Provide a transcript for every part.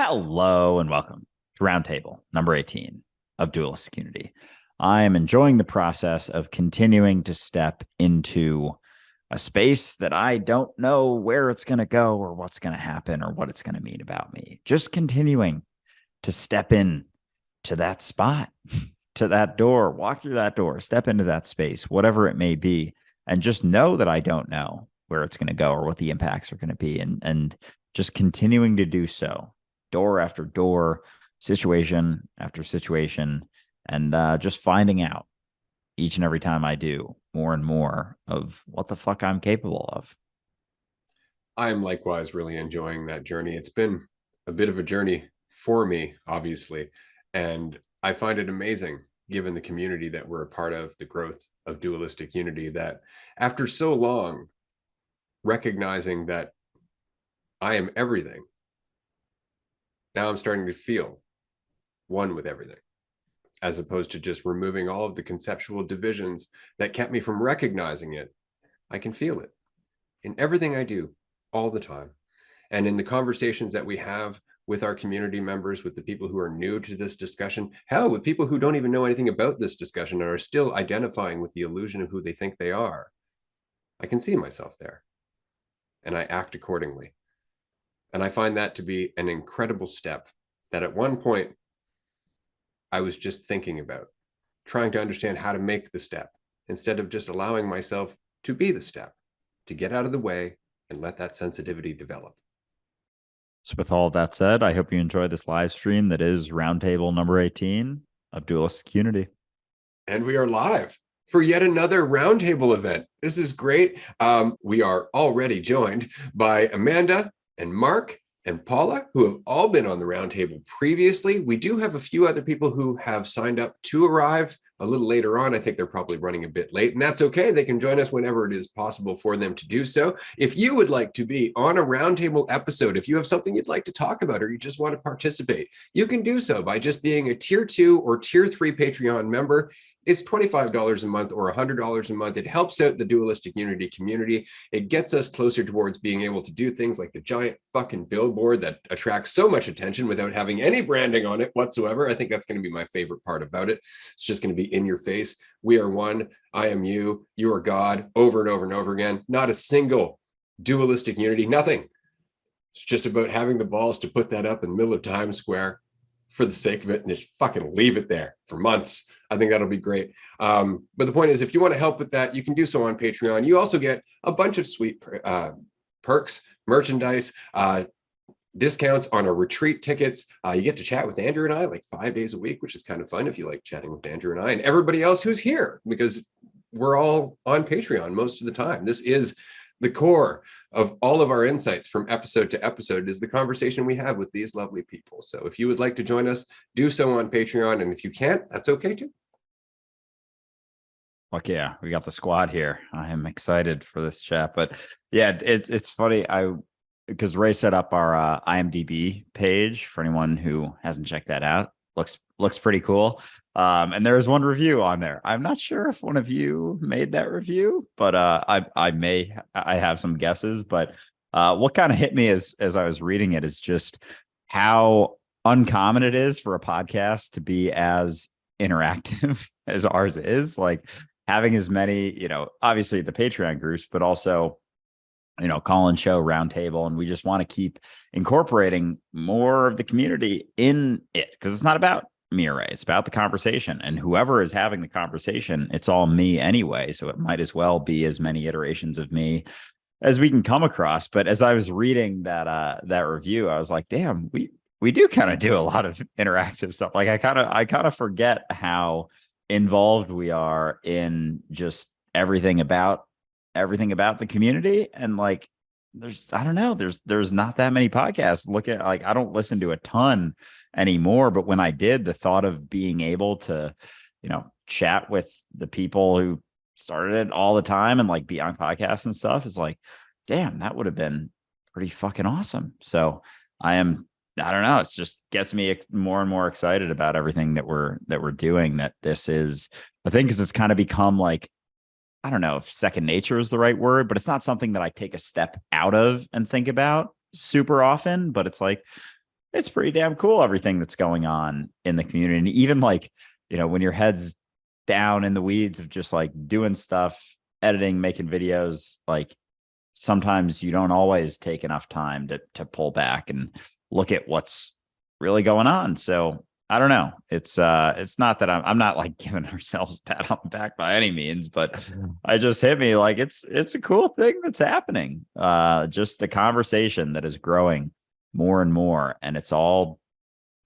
Hello and welcome to Roundtable number 18 of Dualistic Unity. I am enjoying the process of continuing to step into a space that I don't know where it's going to go or what's going to happen or what it's going to mean about me. Just continuing to step in to that spot, to that door, walk through that door, step into that space, whatever it may be, and just know that I don't know where it's going to go or what the impacts are going to be, and just continuing to do so, door after door, situation after situation, and just finding out each and every time I do more and more of what the fuck I'm capable of. I am likewise really enjoying that journey. It's been a bit of a journey for me, obviously, and I find it amazing given the community that we're a part of, the growth of Dualistic Unity, that after so long recognizing that I am everything, now I'm starting to feel one with everything, as opposed to just removing all of the conceptual divisions that kept me from recognizing it. I can feel it in everything I do all the time. And in the conversations that we have with our community members, with the people who are new to this discussion, hell, with people who don't even know anything about this discussion and are still identifying with the illusion of who they think they are, I can see myself there and I act accordingly. And I find that to be an incredible step that at one point I was just thinking about, trying to understand how to make the step instead of just allowing myself to be the step, to get out of the way and let that sensitivity develop. So, with all that said, I hope you enjoy this live stream that is Roundtable number 18 of Dualistic Unity. And we are live for yet another Roundtable event. This is great. We are already joined by Amanda and Mark and Paula, who have all been on the Roundtable previously. We do have a few other people who have signed up to arrive a little later on. I think they're probably running a bit late, and that's okay. They can join us whenever it is possible for them to do so. If you would like to be on a Roundtable episode, if you have something you'd like to talk about or you just want to participate, you can do so by just being a tier 2 or tier 3 Patreon member. It's $25 a month or $100 a month. It helps out the Dualistic Unity community. It gets us closer towards being able to do things like the giant fucking billboard that attracts so much attention without having any branding on it whatsoever. I think that's going to be my favorite part about it. It's just going to be in your face. We are one. I am you. You are God, over and over and over again. Not a single Dualistic Unity, nothing. It's just about having the balls to put that up in the middle of Times Square for the sake of it and just fucking leave it there for months. I think that'll be great. But the point is, if you want to help with that, you can do so on Patreon. You also get a bunch of sweet perks, merchandise, discounts on our retreat tickets. You get to chat with Andrew and I like 5 days a week, which is kind of fun if you like chatting with Andrew and I and everybody else who's here, because we're all on Patreon most of the time. This is the core of all of our insights from episode to episode, is the conversation we have with these lovely people. So if you would like to join us, do so on Patreon. And if you can't, that's okay too. Fuck yeah, we got the squad here. I am excited for this chat. But yeah, it's funny. Because Ray set up our IMDb page for anyone who hasn't checked that out. Looks pretty cool. And there is one review on there. I'm not sure if one of you made that review, but I have some guesses. But what kind of hit me as I was reading it is just how uncommon it is for a podcast to be as interactive as ours is. Like having as many, obviously the Patreon groups, but also call and show Roundtable, and we just want to keep incorporating more of the community in it, because it's not about me or Ray, it's about the conversation, and whoever is having the conversation, it's all me anyway, so it might as well be as many iterations of me as we can come across. But as I was reading that review, I was like, damn, we do kind of do a lot of interactive stuff. Like I kind of forget how involved we are in just everything about the community. And like I don't know, there's not that many podcasts. I don't listen to a ton anymore, but when I did, the thought of being able to chat with the people who started it all the time and like be on podcasts and stuff is like, damn, that would have been pretty fucking awesome. So I don't know, it's just gets me more and more excited about everything that we're doing, that this is, I think, because it's kind of become like, I don't know if second nature is the right word, but it's not something that I take a step out of and think about super often. But it's like, it's pretty damn cool, everything that's going on in the community. And even like, when your head's down in the weeds of just like doing stuff, editing, making videos, like sometimes you don't always take enough time to pull back and look at what's really going on. So I don't know. It's not that I'm not like giving ourselves a pat on the back by any means, but I just hit me like it's a cool thing that's happening. Just a conversation that is growing more and more, and it's all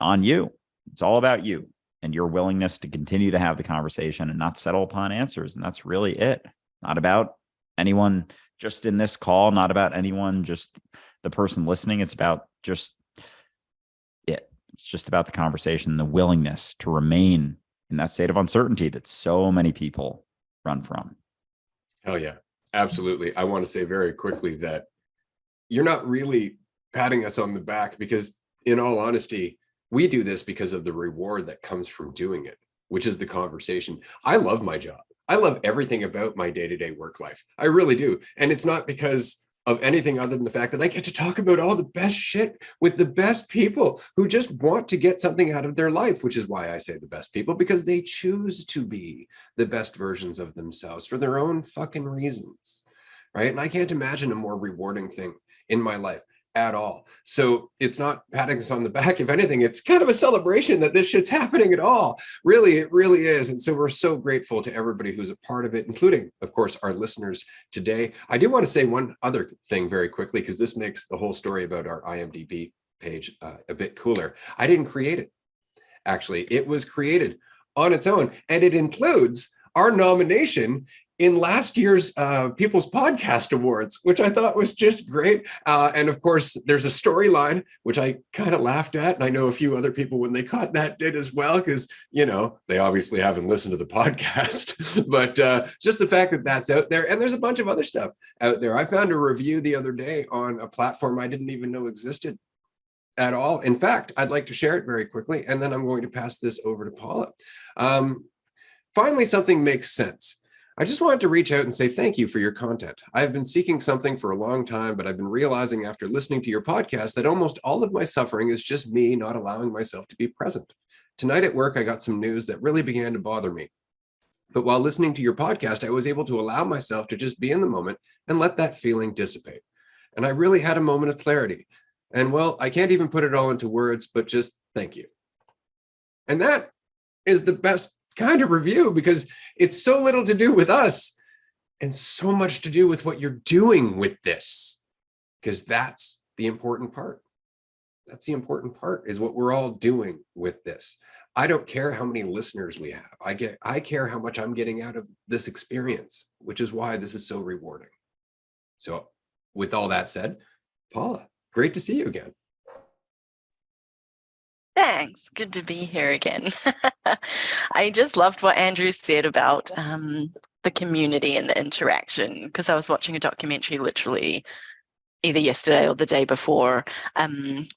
on you. It's all about you and your willingness to continue to have the conversation and not settle upon answers. And that's really it. Not about anyone just in this call, not about anyone, just the person listening. It's about just it. It's just about the conversation, the willingness to remain in that state of uncertainty that so many people run from. Hell yeah, absolutely. I want to say very quickly that you're not really patting us on the back, because in all honesty, we do this because of the reward that comes from doing it, which is the conversation. I love my job. I love everything about my day-to-day work life. I really do. And it's not because of anything other than the fact that I get to talk about all the best shit with the best people who just want to get something out of their life, which is why I say the best people, because they choose to be the best versions of themselves for their own fucking reasons, right? And I can't imagine a more rewarding thing in my life at all. So it's not patting us on the back. If anything, it's kind of a celebration that this shit's happening at all. Really, it really is. And so we're so grateful to everybody who's a part of it, including, of course, our listeners today. I do want to say one other thing very quickly, because this makes the whole story about our IMDb page a bit cooler. I didn't create it. Actually, it was created on its own, and it includes our nomination in last year's People's Podcast Awards, which I thought was just great. And of course, there's a storyline, which I kind of laughed at. And I know a few other people, when they caught that, did as well, because, they obviously haven't listened to the podcast. But just the fact that that's out there, and there's a bunch of other stuff out there. I found a review the other day on a platform I didn't even know existed at all. In fact, I'd like to share it very quickly, and then I'm going to pass this over to Paula. Finally, something makes sense. I just wanted to reach out and say thank you for your content. I've been seeking something for a long time, but I've been realizing after listening to your podcast that almost all of my suffering is just me not allowing myself to be present. Tonight at work, I got some news that really began to bother me. But while listening to your podcast, I was able to allow myself to just be in the moment and let that feeling dissipate. And I really had a moment of clarity. And well, I can't even put it all into words, but just thank you. And that is the best kind of review, because it's so little to do with us and so much to do with what you're doing with this, because that's the important part. That's the important part, is what we're all doing with this. I don't care how many listeners we have. I care how much I'm getting out of this experience, which is why this is so rewarding. So with all that said, Paula, great to see you again. Thanks. Good to be here again. I just loved what Andrew said about the community and the interaction, because I was watching a documentary literally either yesterday or the day before,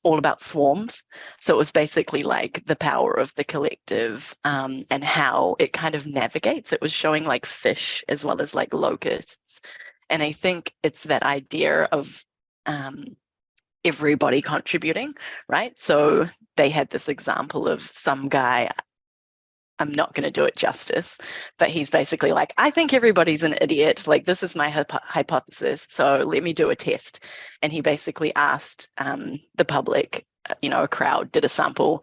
all about swarms. So it was basically like the power of the collective and how it kind of navigates. It was showing like fish as well as like locusts. And I think it's that idea of everybody contributing, right? So they had this example of some guy, I'm not going to do it justice, but he's basically like, I think everybody's an idiot. Like, this is my hypothesis, so let me do a test. And he basically asked the public, a crowd, did a sample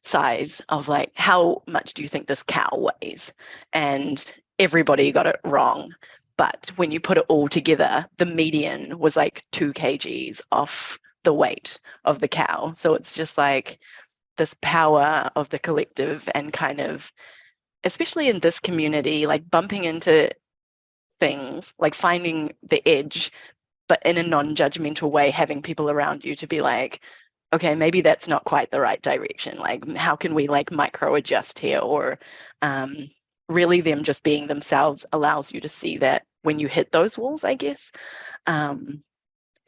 size of like, how much do you think this cow weighs? And everybody got it wrong. But when you put it all together, the median was like 2 kgs off the weight of the cow. So it's just like this power of the collective, and kind of, especially in this community, like bumping into things, like finding the edge, but in a non-judgmental way, having people around you to be like, okay, maybe that's not quite the right direction. Like, how can we like micro adjust here? Or really them just being themselves allows you to see that when you hit those walls, I guess.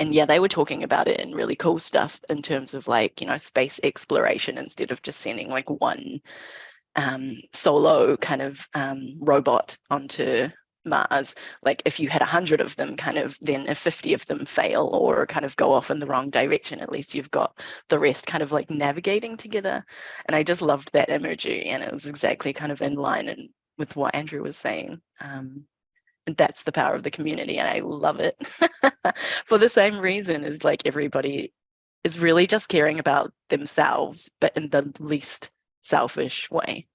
And yeah, they were talking about it in really cool stuff in terms of like, space exploration, instead of just sending like one solo kind of robot onto Mars, like if you had 100 of them, kind of, then if 50 of them fail or kind of go off in the wrong direction, at least you've got the rest kind of like navigating together. And I just loved that imagery, and it was exactly kind of in line with what Andrew was saying. And that's the power of the community, and I love it for the same reason as like everybody is really just caring about themselves, but in the least selfish way.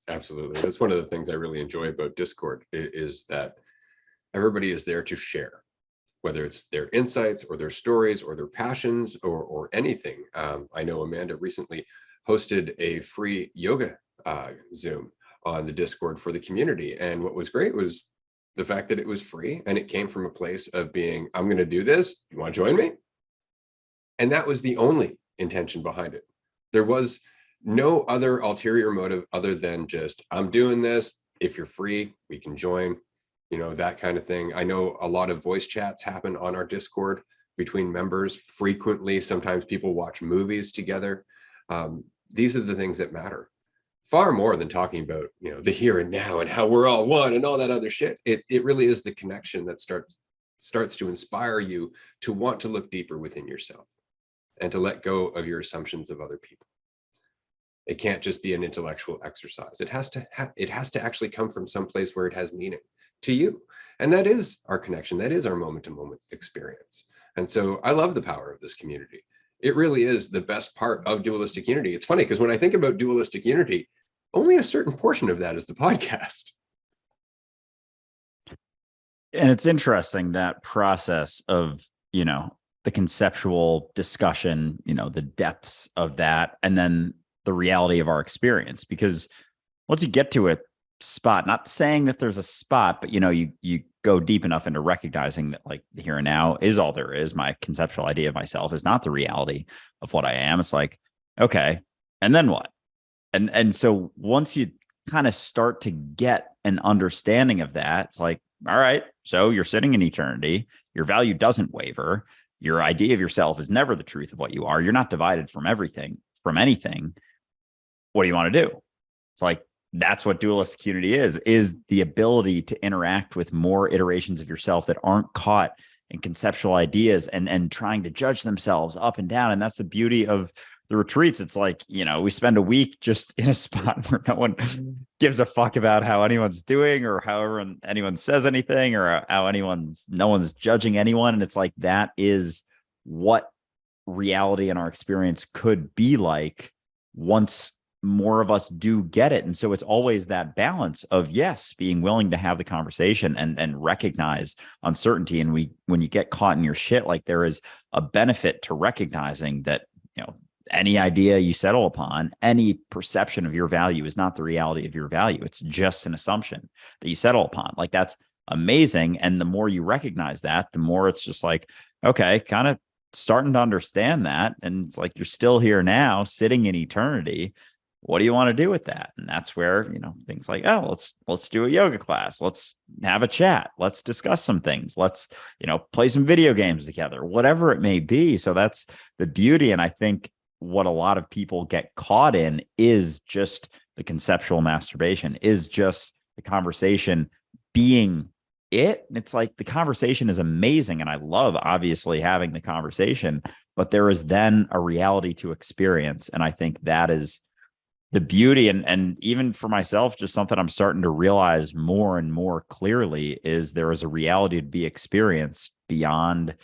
Absolutely. That's one of the things I really enjoy about Discord is that everybody is there to share, whether it's their insights or their stories or their passions or anything. I know Amanda recently hosted a free yoga Zoom on the Discord for the community. And what was great was the fact that it was free and it came from a place of being, I'm going to do this. You want to join me? And that was the only intention behind it. There was no other ulterior motive other than just, I'm doing this. If you're free, we can join, that kind of thing. I know a lot of voice chats happen on our Discord between members frequently. Sometimes people watch movies together. These are the things that matter far more than talking about, the here and now and how we're all one and all that other shit. It really is the connection that starts to inspire you to want to look deeper within yourself and to let go of your assumptions of other people. It can't just be an intellectual exercise. It has to actually come from some place where it has meaning to you. And that is our connection. That is our moment-to-moment experience. And so I love the power of this community. It really is the best part of dualistic unity. It's funny because when I think about dualistic unity, only a certain portion of that is the podcast. And it's interesting, that process of, the conceptual discussion, the depths of that, and then the reality of our experience. Because once you get to a spot, not saying that there's a spot, but you go deep enough into recognizing that like the here and now is all there is. My conceptual idea of myself is not the reality of what I am. It's like, okay, and then what? And so once you kind of start to get an understanding of that, it's like, all right, so you're sitting in eternity. Your value doesn't waver. Your idea of yourself is never the truth of what you are. You're not divided from everything, from anything. What do you want to do? It's like, that's what dualistic unity is the ability to interact with more iterations of yourself that aren't caught in conceptual ideas and trying to judge themselves up and down. And that's the beauty of the retreats. It's like, we spend a week just in a spot where no one gives a fuck about how anyone's doing or however anyone says anything or how no one's judging anyone. And it's like, that is what reality and our experience could be like once more of us do get it. And so it's always that balance of, yes, being willing to have the conversation and recognize uncertainty. And when you get caught in your shit, like there is a benefit to recognizing that, any idea you settle upon, any perception of your value is not the reality of your value. It's just an assumption that you settle upon. Like, that's amazing. And the more you recognize that, the more it's just like, okay, kind of starting to understand that. And it's like, you're still here now, sitting in eternity. What do you want to do with that? And that's where, things like, oh, let's do a yoga class. Let's have a chat. Let's discuss some things. Let's, play some video games together, whatever it may be. So that's the beauty. And I think what a lot of people get caught in is just the conceptual masturbation, is just the conversation being it. And it's like, the conversation is amazing. And I love obviously having the conversation, but there is then a reality to experience. And I think that is the beauty. And even for myself, just something I'm starting to realize more and more clearly is there is a reality to be experienced beyond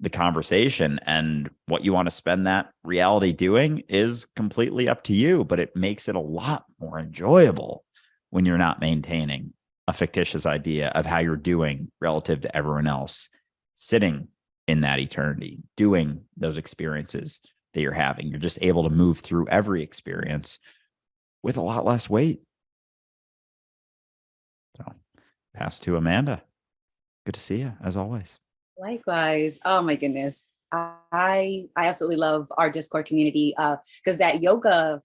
the conversation, and what you want to spend that reality doing is completely up to you, but it makes it a lot more enjoyable when you're not maintaining a fictitious idea of how you're doing relative to everyone else, sitting in that eternity, doing those experiences that you're having. You're just able to move through every experience with a lot less weight. So, pass to Amanda. Good to see you, as always. Likewise. Oh my goodness. I absolutely love our Discord community because that yoga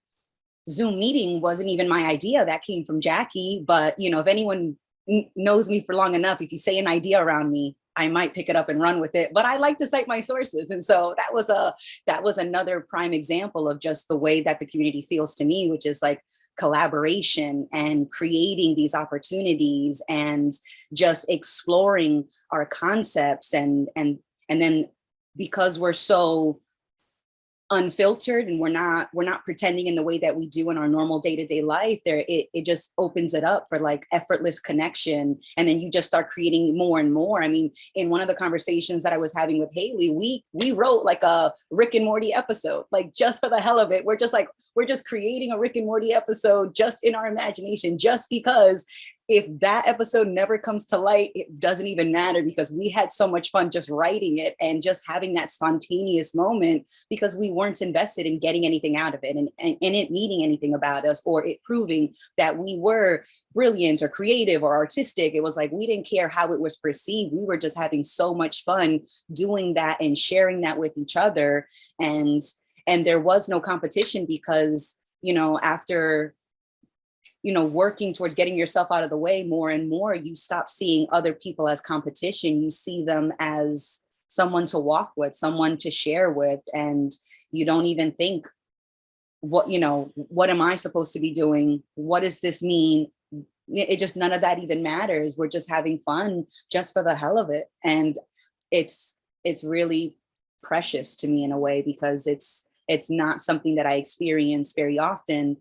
Zoom meeting wasn't even my idea. That came from Jackie. But, if anyone knows me for long enough, if you say an idea around me, I might pick it up and run with it, but I like to cite my sources. And so that was another prime example of just the way that the community feels to me, which is like collaboration and creating these opportunities and just exploring our concepts and then because we're so unfiltered and we're not pretending in the way that we do in our normal day-to-day life, it just opens it up for like effortless connection. And then you just start creating more and more. I mean, in one of the conversations that I was having with Haley, we wrote like a Rick and Morty episode, like just for the hell of it. We're just creating a Rick and Morty episode just in our imagination, just because if that episode never comes to light, it doesn't even matter, because we had so much fun just writing it and just having that spontaneous moment, because we weren't invested in getting anything out of it and it meaning anything about us or it proving that we were brilliant or creative or artistic. It was like, we didn't care how it was perceived. We were just having so much fun doing that and sharing that with each other. And there was no competition because, after working towards getting yourself out of the way more and more, you stop seeing other people as competition. You see them as someone to walk with, someone to share with. And you don't even think, what am I supposed to be doing? What does this mean? It just, none of that even matters. We're just having fun just for the hell of it. And it's really precious to me in a way, because it's not something that I experience very often.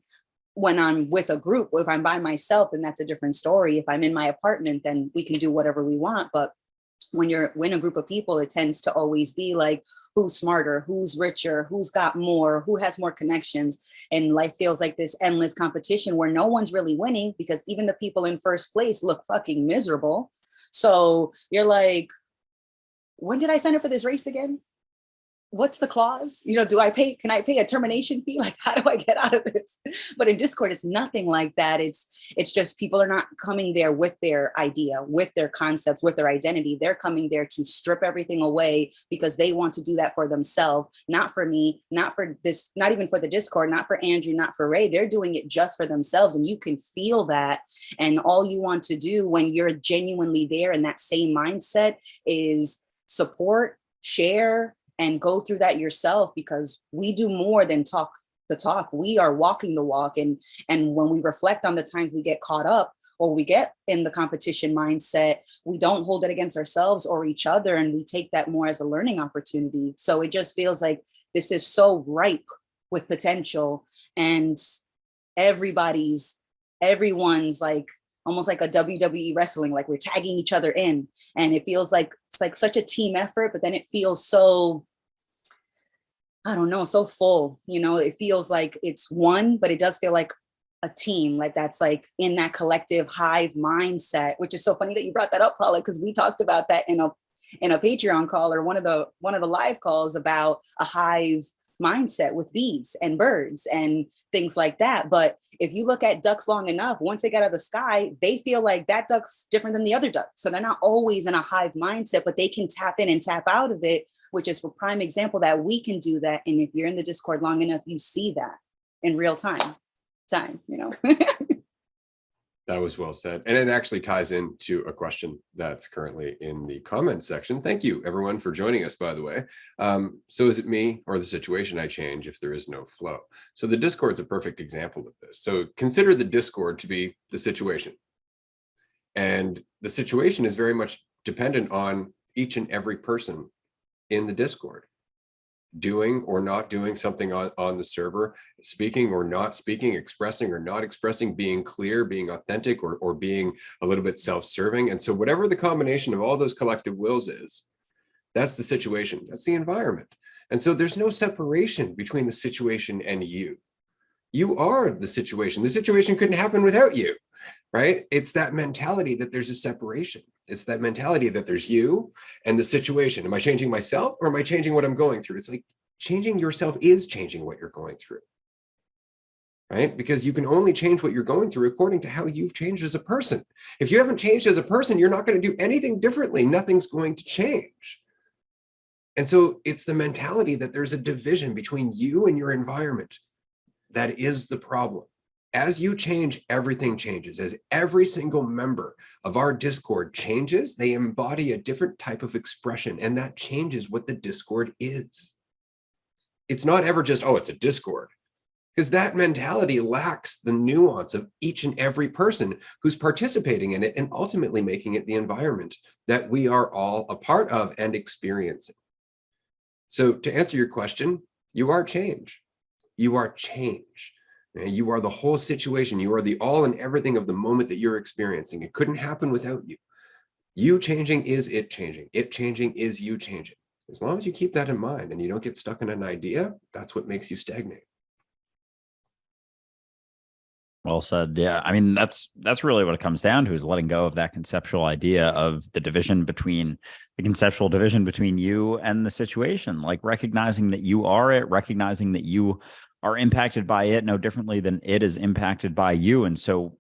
When I'm with a group, if I'm by myself, then that's a different story. If I'm in my apartment, then we can do whatever we want. But when you're in a group of people, it tends to always be like, who's smarter, who's richer, who's got more, who has more connections. And life feels like this endless competition where no one's really winning, because even the people in first place look fucking miserable. So you're like, when did I sign up for this race again? What's the clause? Can I pay a termination fee? Like, how do I get out of this? But in Discord, it's nothing like that. It's just people are not coming there with their idea, with their concepts, with their identity. They're coming there to strip everything away because they want to do that for themselves, not for me, not for this, not even for the Discord, not for Andrew, not for Ray. They're doing it just for themselves. And you can feel that. And all you want to do when you're genuinely there in that same mindset is support, share, and go through that yourself, because we do more than talk the talk. We are walking the walk. And when we reflect on the times we get caught up or we get in the competition mindset, we don't hold it against ourselves or each other. And we take that more as a learning opportunity. So it just feels like this is so ripe with potential, and everyone's like, almost like a WWE wrestling, like we're tagging each other in. And it feels like it's like such a team effort, but then it feels so, I don't know, so full. It feels like it's one, but it does feel like a team, like that's like in that collective hive mindset, which is so funny that you brought that up, Paula, because we talked about that in a Patreon call or one of the live calls about a hive mindset with bees and birds and things like that. But if you look at ducks long enough, once they get out of the sky, they feel like that duck's different than the other duck. So they're not always in a hive mindset, but they can tap in and tap out of it, which is a prime example that we can do that. And if you're in the Discord long enough, you see that in real time. That was well said. And it actually ties into a question that's currently in the comments section. Thank you, everyone, for joining us, by the way. So is it me or the situation I change if there is no flow? So the Discord's a perfect example of this. So consider the Discord to be the situation. And the situation is very much dependent on each and every person in the Discord doing or not doing something on the server, speaking or not speaking, expressing or not expressing, being clear, being authentic, or being a little bit self-serving. And so whatever the combination of all those collective wills is, that's the situation, that's the environment. And so there's no separation between the situation and you. You are the situation. The situation couldn't happen without you, right? It's that mentality that there's a separation. It's that mentality that there's you and the situation. Am I changing myself or am I changing what I'm going through? It's like changing yourself is changing what you're going through, right? Because you can only change what you're going through according to how you've changed as a person. If you haven't changed as a person, you're not going to do anything differently. Nothing's going to change. And so it's the mentality that there's a division between you and your environment that is the problem. As you change, everything changes. As every single member of our Discord changes, they embody a different type of expression, and that changes what the Discord is. It's not ever just, oh, it's a Discord, because that mentality lacks the nuance of each and every person who's participating in it and ultimately making it the environment that we are all a part of and experiencing. So to answer your question, you are change. You are change. You are the whole situation. You are the all and everything of the moment that you're experiencing. It couldn't happen without you. You changing is it changing. It changing is you changing. As long as you keep that in mind and you don't get stuck in an idea, that's what makes you stagnate. Well said. Yeah. I mean, that's really what it comes down to, is letting go of that conceptual idea of the conceptual division between you and the situation, like recognizing that you are it, recognizing that you are impacted by it no differently than it is impacted by you. And so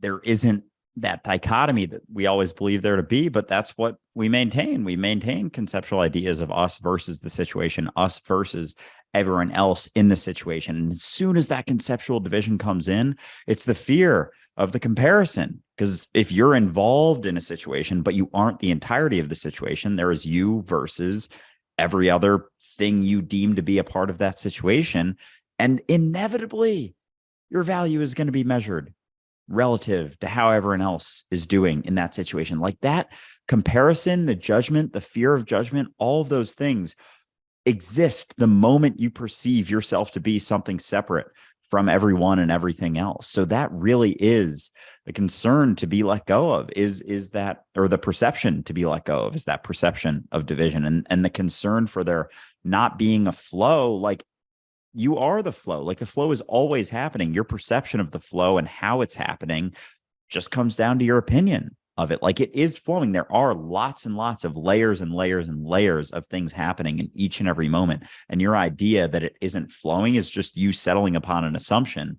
there isn't that dichotomy that we always believe there to be, but that's what we maintain. We maintain conceptual ideas of us versus the situation, us versus everyone else in the situation. And as soon as that conceptual division comes in, it's the fear of the comparison. Because if you're involved in a situation, but you aren't the entirety of the situation, there is you versus every other thing you deem to be a part of that situation. And inevitably, your value is going to be measured relative to how everyone else is doing in that situation. Like that comparison, the judgment, the fear of judgment, all of those things exist the moment you perceive yourself to be something separate from everyone and everything else. So that really is the concern to be let go of, is that, or the perception to be let go of, is that perception of division, and the concern for there not being a flow. Like, you are the flow. Like, the flow is always happening. Your perception of the flow and how it's happening just comes down to your opinion of it. Like, it is flowing. There are lots and lots of layers and layers and layers of things happening in each and every moment. And your idea that it isn't flowing is just you settling upon an assumption,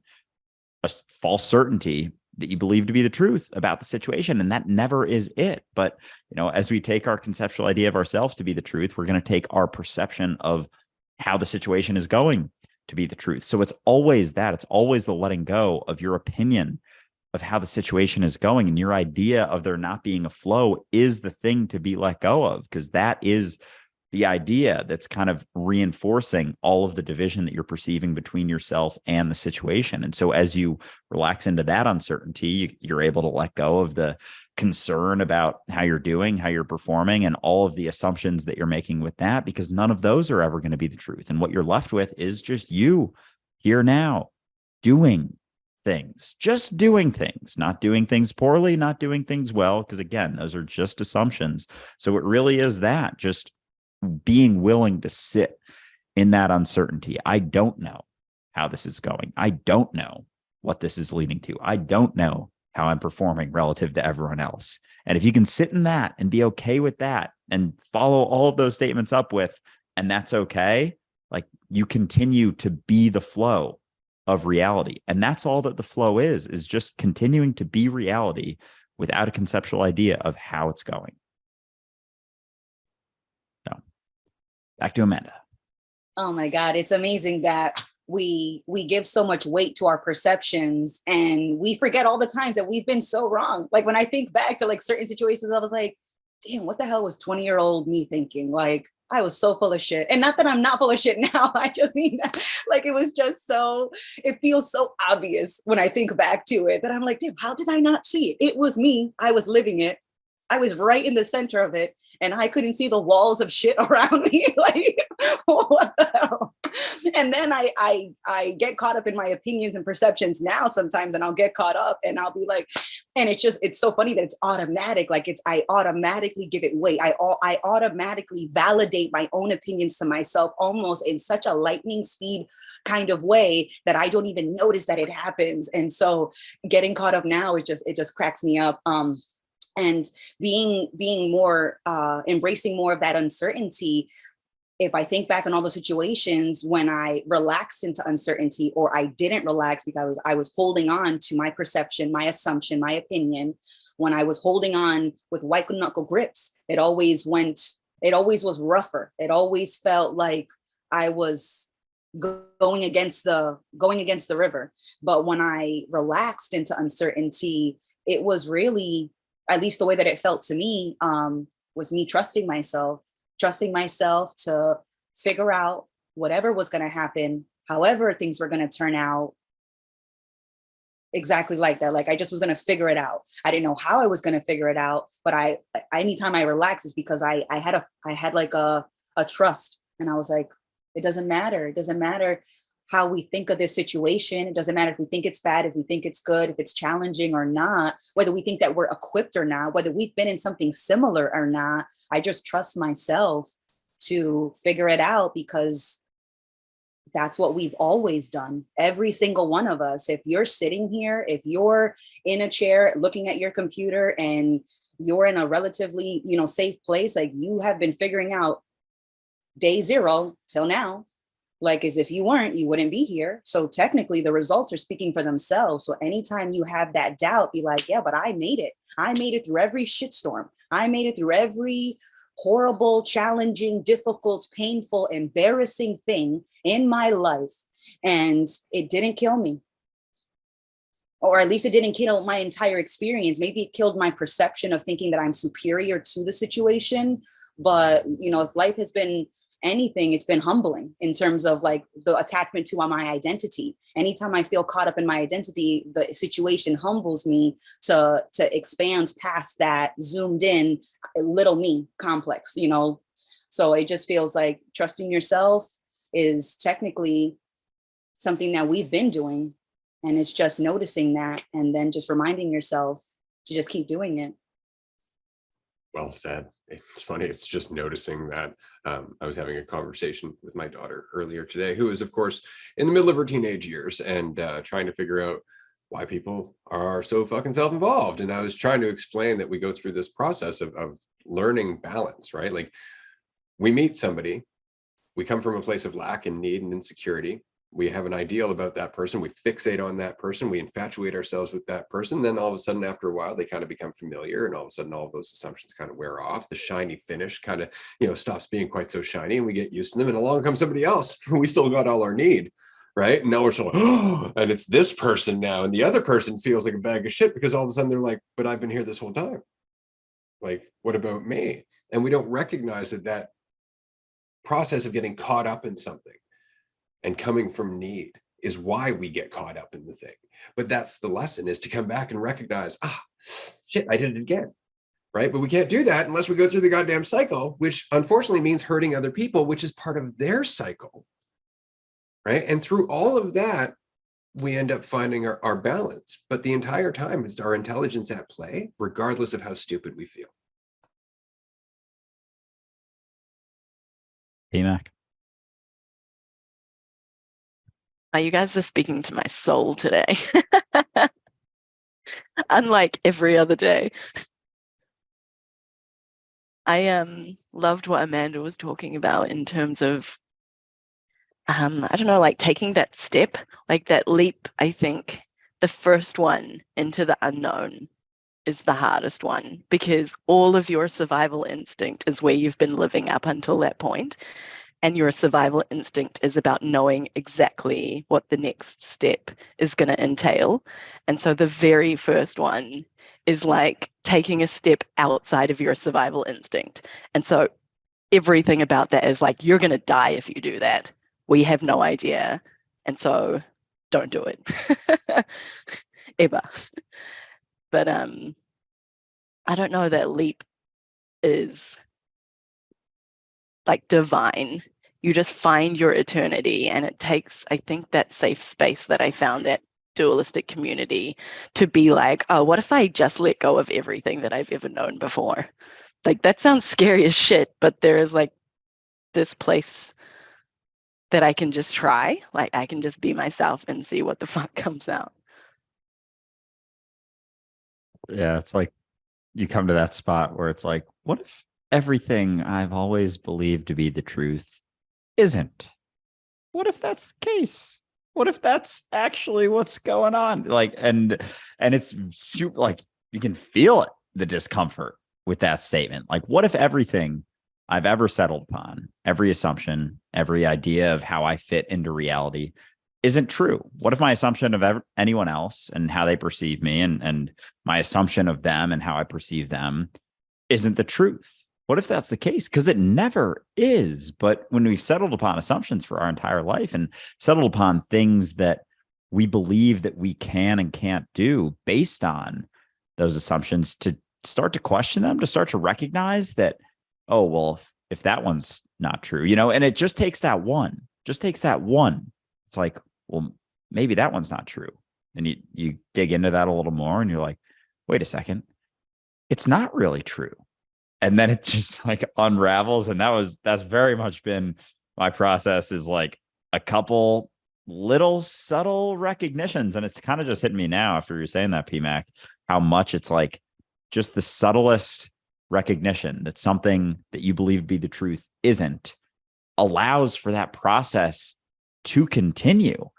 a false certainty that you believe to be the truth about the situation. And that never is it. But, as we take our conceptual idea of ourselves to be the truth, we're going to take our perception of how the situation is going to be the truth. So it's always that. It's always the letting go of your opinion of how the situation is going. And your idea of there not being a flow is the thing to be let go of, because that is the idea that's kind of reinforcing all of the division that you're perceiving between yourself and the situation. And so as you relax into that uncertainty, you're able to let go of the concern about how you're doing, how you're performing, and all of the assumptions that you're making with that, because none of those are ever going to be the truth. And what you're left with is just you here now doing things, just doing things, not doing things poorly, not doing things well, because again, those are just assumptions. So it really is that, just being willing to sit in that uncertainty. I don't know how this is going. I don't know what this is leading to. I don't know how I'm performing relative to everyone else. And if you can sit in that and be okay with that and follow all of those statements up with, and that's okay, like, you continue to be the flow of reality. And that's all that the flow is just continuing to be reality without a conceptual idea of how it's going. So back to Amanda. Oh my God, it's amazing that we give so much weight to our perceptions, and we forget all the times that we've been so wrong. Like, when I think back to like certain situations, I was like, damn, what the hell was 20-year-old me thinking? Like, I was so full of shit. And not that I'm not full of shit now. I just mean that, like, it was just it feels so obvious when I think back to it that I'm like, damn, how did I not see it? It was me. I was living it. I was right in the center of it, and I couldn't see the walls of shit around me. Like, what the hell? And then I get caught up in my opinions and perceptions now sometimes, and I'll get caught up and I'll be like, and it's so funny that it's automatic. Like, I automatically give it weight. I automatically validate my own opinions to myself, almost in such a lightning speed kind of way that I don't even notice that it happens. And so getting caught up now, it just cracks me up. And being more, embracing more of that uncertainty. If I think back on all the situations when I relaxed into uncertainty, or I didn't relax because I was holding on to my perception, my assumption, my opinion, when I was holding on with white knuckle grips, it always was rougher. It always felt like I was going against the river. But when I relaxed into uncertainty, it was really, at least the way that it felt to me, was me trusting myself to figure out whatever was going to happen, however things were going to turn out, exactly like that. Like I just was going to figure it out. I didn't know how I was going to figure it out, but anytime I relax is because I had like a trust, and I was like, it doesn't matter. It doesn't matter how we think of this situation. It doesn't matter if we think it's bad, if we think it's good, if it's challenging or not, whether we think that we're equipped or not, whether we've been in something similar or not. I just trust myself to figure it out, because that's what we've always done. Every single one of us. If you're sitting here, if you're in a chair looking at your computer and you're in a relatively, safe place, like you have been figuring out day zero till now. Like, as if you weren't, you wouldn't be here. So technically the results are speaking for themselves. So anytime you have that doubt, be like, yeah, but I made it. I made it through every shitstorm. I made it through every horrible, challenging, difficult, painful, embarrassing thing in my life. And it didn't kill me. Or at least it didn't kill my entire experience. Maybe it killed my perception of thinking that I'm superior to the situation. But, if life has been anything, it's been humbling in terms of like the attachment to my identity. Anytime I feel caught up in my identity, the situation humbles me to expand past that zoomed in little me complex, So it just feels like trusting yourself is technically something that we've been doing. And it's just noticing that and then just reminding yourself to just keep doing it. Well said. It's funny. It's just noticing that. I was having a conversation with my daughter earlier today, who is, of course, in the middle of her teenage years and trying to figure out why people are so fucking self-involved. And I was trying to explain that we go through this process of learning balance, right? Like we meet somebody, we come from a place of lack and need and insecurity. We have an ideal about that person. We fixate on that person. We infatuate ourselves with that person. Then all of a sudden, after a while, they kind of become familiar. And all of a sudden, all of those assumptions kind of wear off. The shiny finish kind of, stops being quite so shiny, and we get used to them. And along comes somebody else. We still got all our need, right? And now we're still, and it's this person now. And the other person feels like a bag of shit because all of a sudden they're like, but I've been here this whole time. Like, what about me? And we don't recognize that process of getting caught up in something and coming from need is why we get caught up in the thing. But that's the lesson, is to come back and recognize, shit, I did it again, right? But we can't do that unless we go through the goddamn cycle, which unfortunately means hurting other people, which is part of their cycle, right? And through all of that, we end up finding our balance. But the entire time is our intelligence at play, regardless of how stupid we feel. Mac. You guys are speaking to my soul today. Unlike every other day. I loved what Amanda was talking about in terms of, I don't know, like taking that step, like that leap. I think the first one into the unknown is the hardest one, because all of your survival instinct is where you've been living up until that point. And your survival instinct is about knowing exactly what the next step is going to entail. And so the very first one is like taking a step outside of your survival instinct. And so everything about that is like, you're going to die if you do that. We have no idea. And so don't do it. Ever. But I don't know, that leap is like divine. You just find your eternity, and it takes, I think, that safe space that I found at Dualistic community to be like, oh, what if I just let go of everything that I've ever known before? Like, that sounds scary as shit, but there is like this place that I can just try. Like, I can just be myself and see what the fuck comes out. Yeah, it's like you come to that spot where it's like, what if everything I've always believed to be the truth isn't? What if that's the case? What if that's actually what's going on? Like, and it's super, like, you can feel it, the discomfort with that statement. Like, what if everything I've ever settled upon, every assumption, every idea of how I fit into reality isn't true. What if my assumption of anyone else and how they perceive me and my assumption of them and how I perceive them isn't the truth? What if that's the case? Because it never is. But when we've settled upon assumptions for our entire life and settled upon things that we believe that we can and can't do based on those assumptions, to start to question them, to start to recognize that, oh, well, if that one's not true, and it just takes that one, It's like, well, maybe that one's not true. And you dig into that a little more and you're like, wait a second, it's not really true. And then it just like unravels. And that's very much been my process, is like a couple little subtle recognitions. And it's kind of just hitting me now after you're saying that, PMAC, how much it's like just the subtlest recognition that something that you believe to be the truth isn't, allows for that process to continue.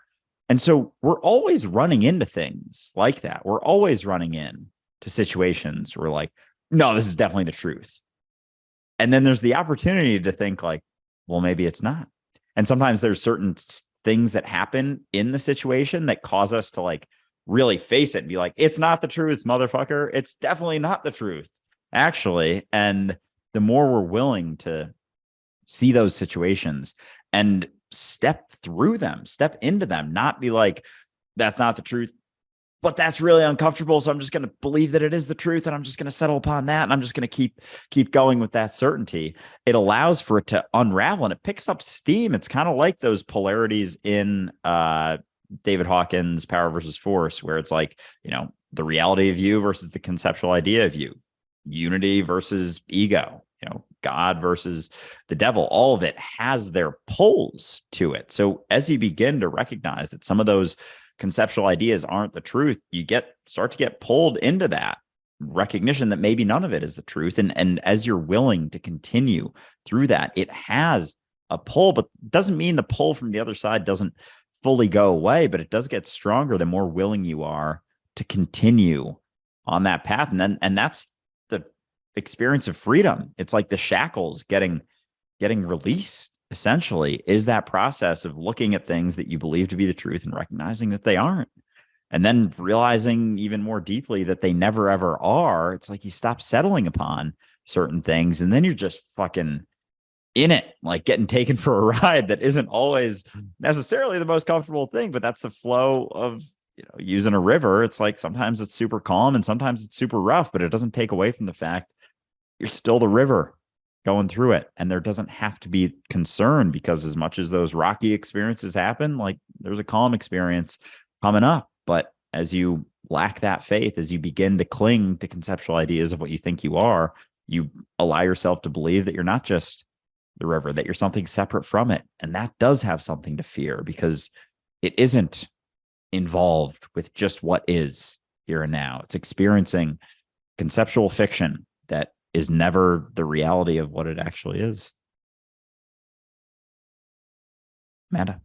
And so we're always running into things like that. We're always running into situations where we're like, no, this is definitely the truth. And then there's the opportunity to think like, well, maybe it's not. And sometimes there's certain things that happen in the situation that cause us to like really face it and be like, it's not the truth, motherfucker. It's definitely not the truth, actually. And the more we're willing to see those situations and step through them, step into them, not be like, that's not the truth, but that's really uncomfortable, so I'm just going to believe that it is the truth, and I'm just going to settle upon that, and I'm just going to keep going with that certainty. It allows for it to unravel, and it picks up steam. It's kind of like those polarities in David Hawkins' Power versus Force, where it's like, the reality of you versus the conceptual idea of you, unity versus ego, God versus the devil. All of it has their poles to it. So as you begin to recognize that some of those conceptual ideas aren't the truth, you start to get pulled into that recognition that maybe none of it is the truth. And as you're willing to continue through that, it has a pull, but it doesn't mean the pull from the other side doesn't fully go away, but it does get stronger the more willing you are to continue on that path. And that's the experience of freedom. It's like the shackles getting released, essentially, is that process of looking at things that you believe to be the truth and recognizing that they aren't. And then realizing even more deeply that they never, ever are. It's like you stop settling upon certain things, and then you're just fucking in it, like getting taken for a ride that isn't always necessarily the most comfortable thing, but that's the flow of using a river. It's like sometimes it's super calm and sometimes it's super rough, but it doesn't take away from the fact you're still the river going through it. And there doesn't have to be concern, because as much as those rocky experiences happen, like there's a calm experience coming up. But as you lack that faith, as you begin to cling to conceptual ideas of what you think you are, you allow yourself to believe that you're not just the river, that you're something separate from it. And that does have something to fear, because it isn't involved with just what is here and now. It's experiencing conceptual fiction that is never the reality of what it actually is. Amanda.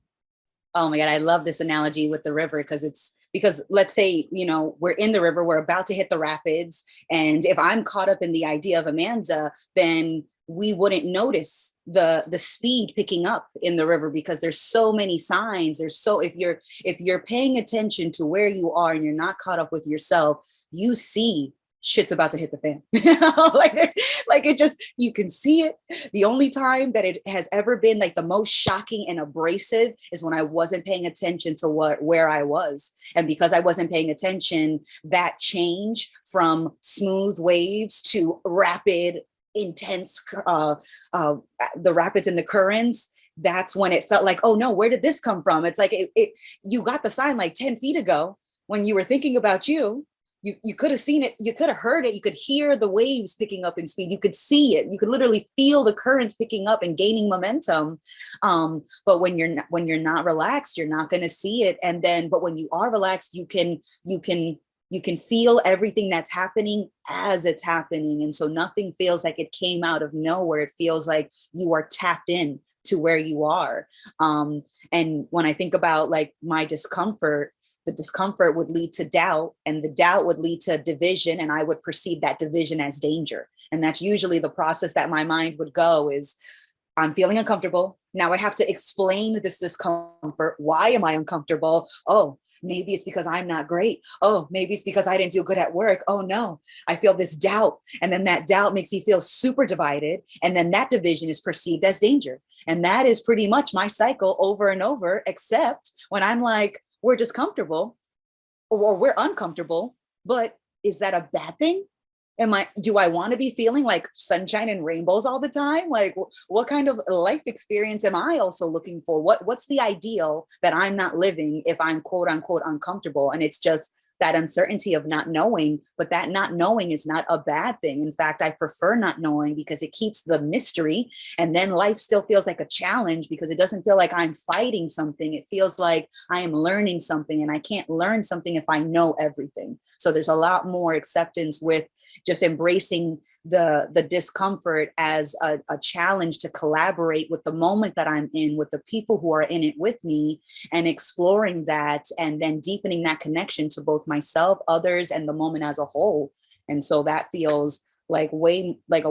Oh my God, I love this analogy with the river, because let's say, we're in the river, we're about to hit the rapids. And if I'm caught up in the idea of Amanda, then we wouldn't notice the speed picking up in the river, because there's so many signs. If you're paying attention to where you are and you're not caught up with yourself, you see shit's about to hit the fan. You can see it. The only time that it has ever been like the most shocking and abrasive is when I wasn't paying attention to where I was. And because I wasn't paying attention, that change from smooth waves to rapid, intense, the rapids and the currents, that's when it felt like, oh no, where did this come from? It's like you got the sign like 10 feet ago when you were thinking about you. You could have seen it, you could have heard it, you could hear the waves picking up in speed, you could see it, you could literally feel the currents picking up and gaining momentum. But when you're not relaxed, you're not going to see it. But when you are relaxed, you can feel everything that's happening as it's happening. And so nothing feels like it came out of nowhere. It feels like you are tapped in to where you are. And when I think about like my discomfort, the discomfort would lead to doubt, and the doubt would lead to division. And I would perceive that division as danger. And that's usually the process that my mind would go is, I'm feeling uncomfortable. Now I have to explain this discomfort. Why am I uncomfortable? Oh, maybe it's because I'm not great. Oh, maybe it's because I didn't do good at work. Oh no, I feel this doubt. And then that doubt makes me feel super divided. And then that division is perceived as danger. And that is pretty much my cycle over and over, except when I'm like, we're just comfortable or we're uncomfortable. But is that a bad thing? Do I want to be feeling like sunshine and rainbows all the time? Like, what kind of life experience am I also looking for? What's the ideal that I'm not living if I'm quote unquote uncomfortable? And it's just that uncertainty of not knowing, but that not knowing is not a bad thing. In fact, I prefer not knowing because it keeps the mystery. And then life still feels like a challenge because it doesn't feel like I'm fighting something. It feels like I am learning something, and I can't learn something if I know everything. So there's a lot more acceptance with just embracing the discomfort as a challenge to collaborate with the moment that I'm in, with the people who are in it with me, and exploring that, and then deepening that connection to both myself, others, and the moment as a whole. And so that feels like a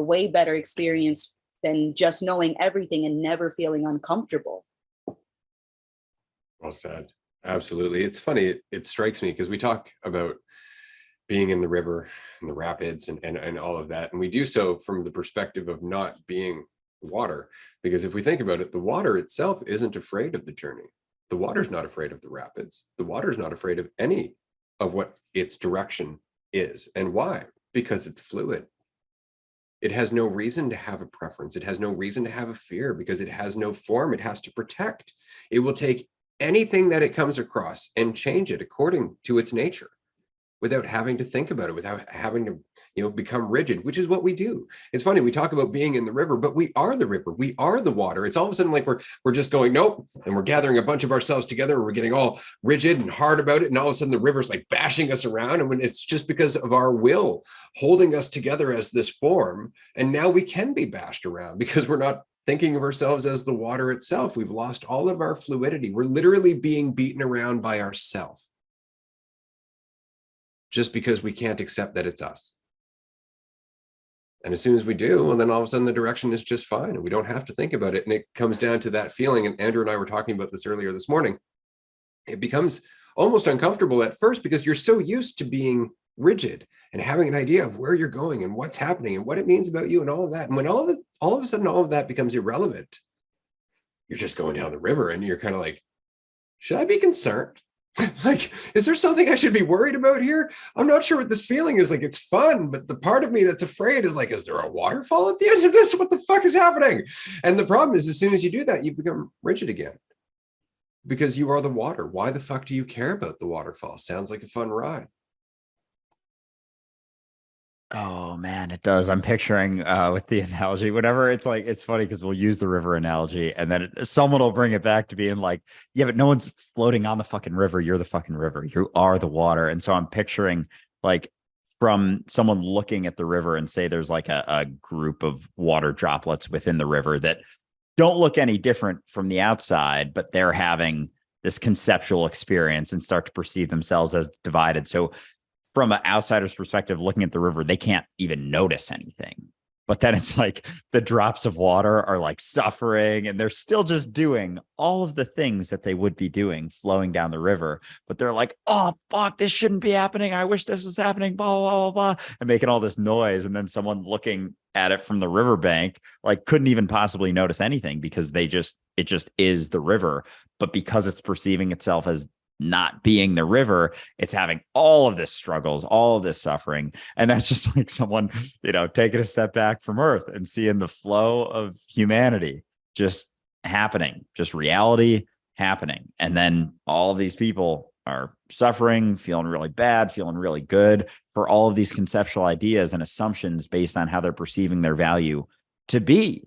way better experience than just knowing everything and never feeling uncomfortable. Well said. Absolutely. It's funny. It strikes me because we talk about being in the river and the rapids and all of that. And we do so from the perspective of not being water. Because if we think about it, the water itself isn't afraid of the journey. The water's not afraid of the rapids. The water's not afraid of any of what its direction is. And why? Because it's fluid. It has no reason to have a preference. It has no reason to have a fear because it has no form it has to protect. It will take anything that it comes across and change it according to its nature without having to think about it, without having to, become rigid, which is what we do. It's funny, we talk about being in the river, but we are the river. We are the water. It's all of a sudden like we're just going, nope. And we're gathering a bunch of ourselves together and we're getting all rigid and hard about it. And all of a sudden the river's like bashing us around. And when it's just because of our will holding us together as this form. And now we can be bashed around because we're not thinking of ourselves as the water itself. We've lost all of our fluidity. We're literally being beaten around by ourselves just because we can't accept that it's us. And as soon as we do, well, then all of a sudden the direction is just fine and we don't have to think about it. And it comes down to that feeling. And Andrew and I were talking about this earlier this morning. It becomes almost uncomfortable at first because you're so used to being rigid and having an idea of where you're going and what's happening and what it means about you and all of that. And when all of a sudden, all of that becomes irrelevant, you're just going down the river and you're kind of like, should I be concerned? Like, is there something I should be worried about here? I'm not sure what this feeling is. Like, it's fun, but the part of me that's afraid is like, is there a waterfall at the end of this? What the fuck is happening? And the problem is, as soon as you do that, you become rigid again because you are the water. Why the fuck do you care about the waterfall? Sounds like a fun ride. Oh man, it does. I'm picturing with the analogy, whatever. It's like, it's funny because we'll use the river analogy and then someone will bring it back to being like, yeah, but no one's floating on the fucking river. You're the fucking river. You are the water. And so I'm picturing like from someone looking at the river and say there's like a group of water droplets within the river that don't look any different from the outside, but they're having this conceptual experience and start to perceive themselves as divided. So from an outsider's perspective, looking at the river, they can't even notice anything. But then it's like the drops of water are like suffering and they're still just doing all of the things that they would be doing flowing down the river. But they're like, oh, fuck, this shouldn't be happening. I wish this was happening, blah, blah, blah, blah, and making all this noise. And then someone looking at it from the riverbank, like couldn't even possibly notice anything because it just is the river. But because it's perceiving itself as not being the river, it's having all of this struggles, all of this suffering. And that's just like someone, taking a step back from Earth and seeing the flow of humanity just happening, just reality happening. And then all of these people are suffering, feeling really bad, feeling really good for all of these conceptual ideas and assumptions based on how they're perceiving their value to be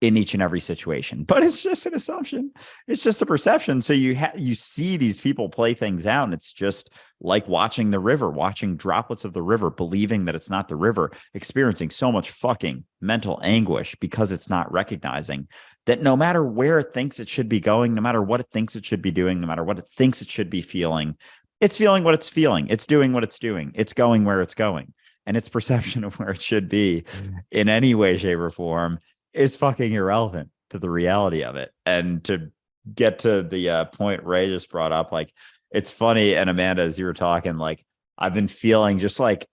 in each and every situation. But it's just an assumption. It's just a perception. So you see these people play things out, and it's just like watching the river, watching droplets of the river, believing that it's not the river, experiencing so much fucking mental anguish because it's not recognizing that no matter where it thinks it should be going, no matter what it thinks it should be doing, no matter what it thinks it should be feeling, it's feeling what it's feeling. It's doing what it's doing. It's going where it's going. and its perception of where it should be in any way, shape, or form is fucking irrelevant to the reality of it. And to get to the point Ray just brought up, like, it's funny, and Amanda, as you were talking, like, I've been feeling just like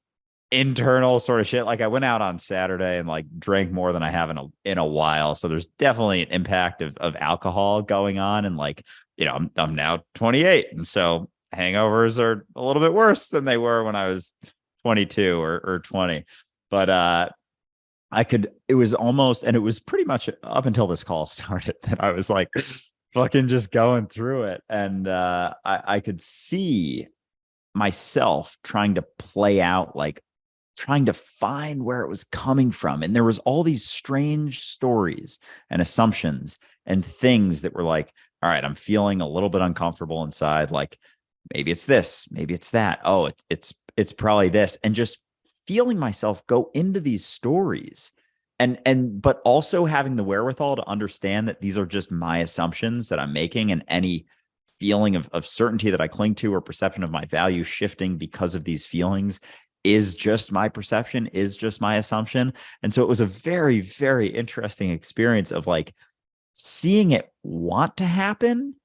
internal sort of shit. Like, I went out on Saturday and like drank more than I have in a while. So there's definitely an impact of alcohol going on. And like, you know, I'm now 28. And so hangovers are a little bit worse than they were when I was 22 or 20. But it was almost, and it was pretty much up until this call started, that I was like fucking just going through it. And I could see myself trying to play out, like trying to find where it was coming from. And there was all these strange stories and assumptions and things that were like, all right, I'm feeling a little bit uncomfortable inside. Like, maybe it's this, maybe it's that. Oh, it's probably this. And just feeling myself go into these stories, but also having the wherewithal to understand that these are just my assumptions that I'm making, and any feeling of certainty that I cling to or perception of my value shifting because of these feelings is just my perception, is just my assumption. And so it was a very, very interesting experience of like seeing it want to happen,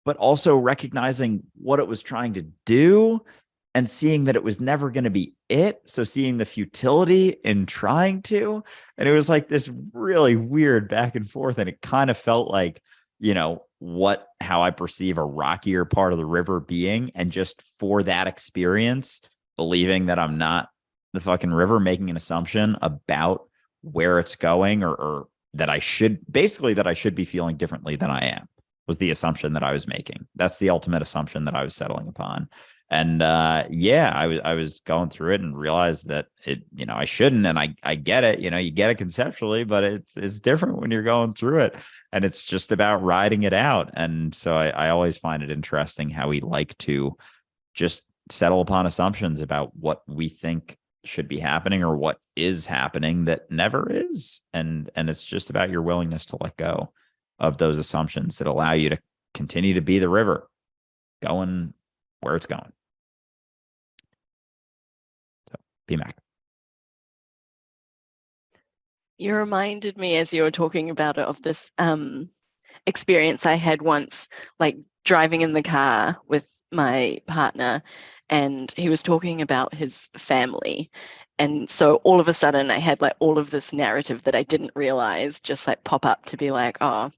but also recognizing what it was trying to do and seeing that it was never going to be it. So seeing the futility in trying to, and it was like this really weird back and forth. And it kind of felt like, you know, how I perceive a rockier part of the river being. And just for that experience, believing that I'm not the fucking river, making an assumption about where it's going, or that I should be feeling differently than I am, was the assumption that I was making. That's the ultimate assumption that I was settling upon. And I was going through it and realized that I shouldn't. And I get it, you get it conceptually, but it's different when you're going through it, and it's just about riding it out. And so I always find it interesting how we like to just settle upon assumptions about what we think should be happening or what is happening that never is. And it's just about your willingness to let go of those assumptions that allow you to continue to be the river going where it's going. So, PMAC. You reminded me, as you were talking about it, of this experience I had once, like driving in the car with my partner, and he was talking about his family. And so all of a sudden I had like all of this narrative that I didn't realize just like pop up to be like, oh,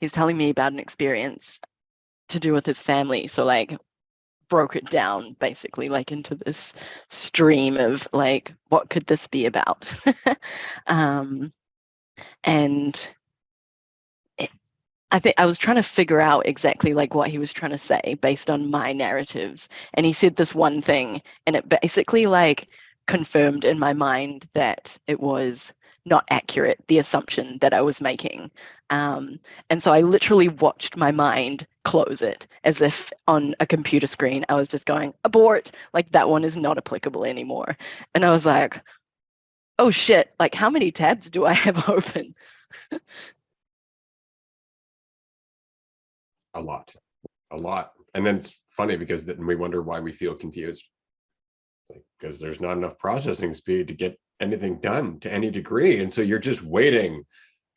he's telling me about an experience to do with his family. So like broke it down basically like into this stream of like, what could this be about? And I think I was trying to figure out exactly like what he was trying to say based on my narratives. And he said this one thing, and it basically like confirmed in my mind that it was not accurate, the assumption that I was making. And so I literally watched my mind close it as if on a computer screen, I was just going, abort, like that one is not applicable anymore. And I was like, oh shit, like how many tabs do I have open? A lot. And then it's funny because then we wonder why we feel confused, because there's not enough processing speed to get anything done to any degree. And so you're just waiting,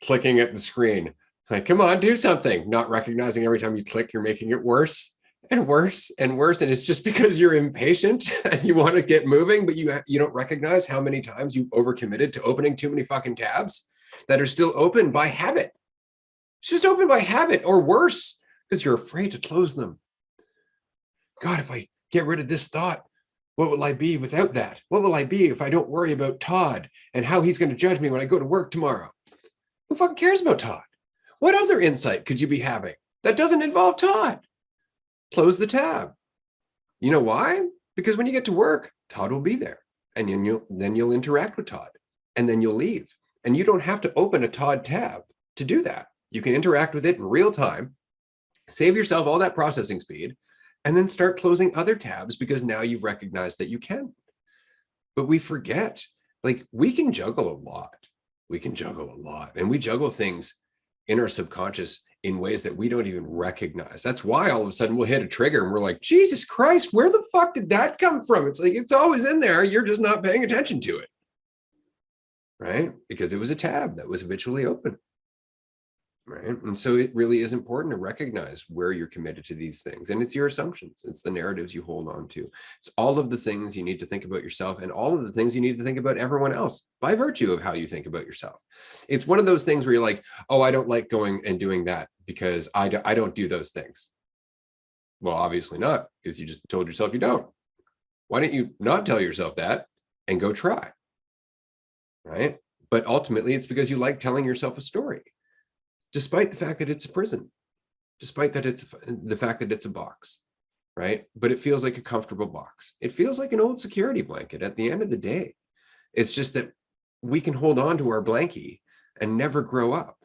clicking at the screen, like, come on, do something, not recognizing every time you click, you're making it worse and worse and worse. And it's just because you're impatient and you want to get moving, but you don't recognize how many times you overcommitted to opening too many fucking tabs that are still open by habit. It's just open by habit, or worse, because you're afraid to close them. God, if I get rid of this thought, what will I be without that? What will I be if I don't worry about Todd and how he's going to judge me when I go to work tomorrow? Who fucking cares about Todd? What other insight could you be having that doesn't involve Todd? Close the tab. You know why? Because when you get to work, Todd will be there, and then you'll interact with Todd, and then you'll leave. And you don't have to open a Todd tab to do that. You can interact with it in real time, save yourself all that processing speed, and then start closing other tabs because now you've recognized that you can. But we forget, like, we can juggle a lot. And we juggle things in our subconscious in ways that we don't even recognize. That's why all of a sudden we'll hit a trigger and we're like, Jesus Christ, where the fuck did that come from? It's like, it's always in there. You're just not paying attention to it. Right? Because it was a tab that was habitually open. Right? And so it really is important to recognize where you're committed to these things. And it's your assumptions. It's the narratives you hold on to. It's all of the things you need to think about yourself and all of the things you need to think about everyone else by virtue of how you think about yourself. It's one of those things where you're like, oh, I don't like going and doing that because I don't do those things. Well, obviously not, because you just told yourself you don't. Why don't you not tell yourself that and go try? Right? But ultimately, it's because you like telling yourself a story, despite the fact that it's a prison, despite that it's the fact that it's a box, right? But it feels like a comfortable box. It feels like an old security blanket at the end of the day. It's just that we can hold on to our blankie and never grow up.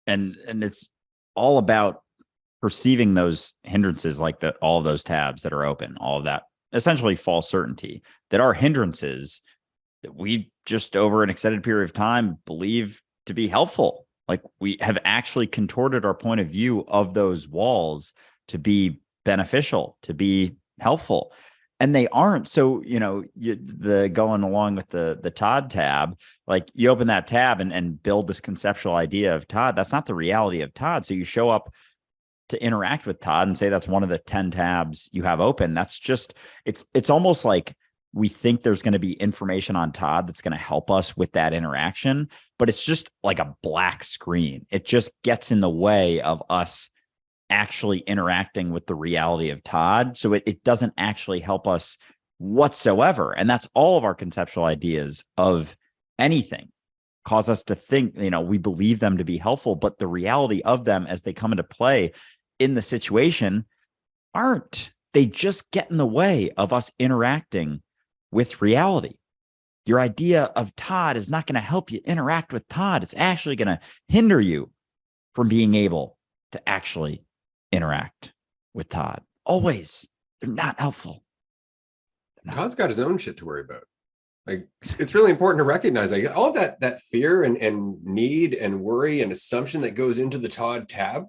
And it's all about perceiving those hindrances, like all of those tabs that are open, all of that essentially false certainty that are hindrances that we just over an extended period of time believe to be helpful. Like we have actually contorted our point of view of those walls to be beneficial, to be helpful. And they aren't. So, the going along with the Todd tab, like you open that tab and build this conceptual idea of Todd. That's not the reality of Todd. So you show up to interact with Todd and say that's one of the 10 tabs you have open. That's just, it's almost like we think there's going to be information on Todd that's going to help us with that interaction, but it's just like a black screen. It just gets in the way of us actually interacting with the reality of Todd. So it doesn't actually help us whatsoever. And that's all of our conceptual ideas of anything cause us to think, we believe them to be helpful, but the reality of them as they come into play in the situation aren't. They just get in the way of us interacting with reality. Your idea of Todd is not going to help you interact with Todd. It's actually going to hinder you from being able to actually interact with Todd. Always. They're not helpful. Todd's got his own shit to worry about. Like, it's really important to recognize like all of that fear and need and worry and assumption that goes into the Todd tab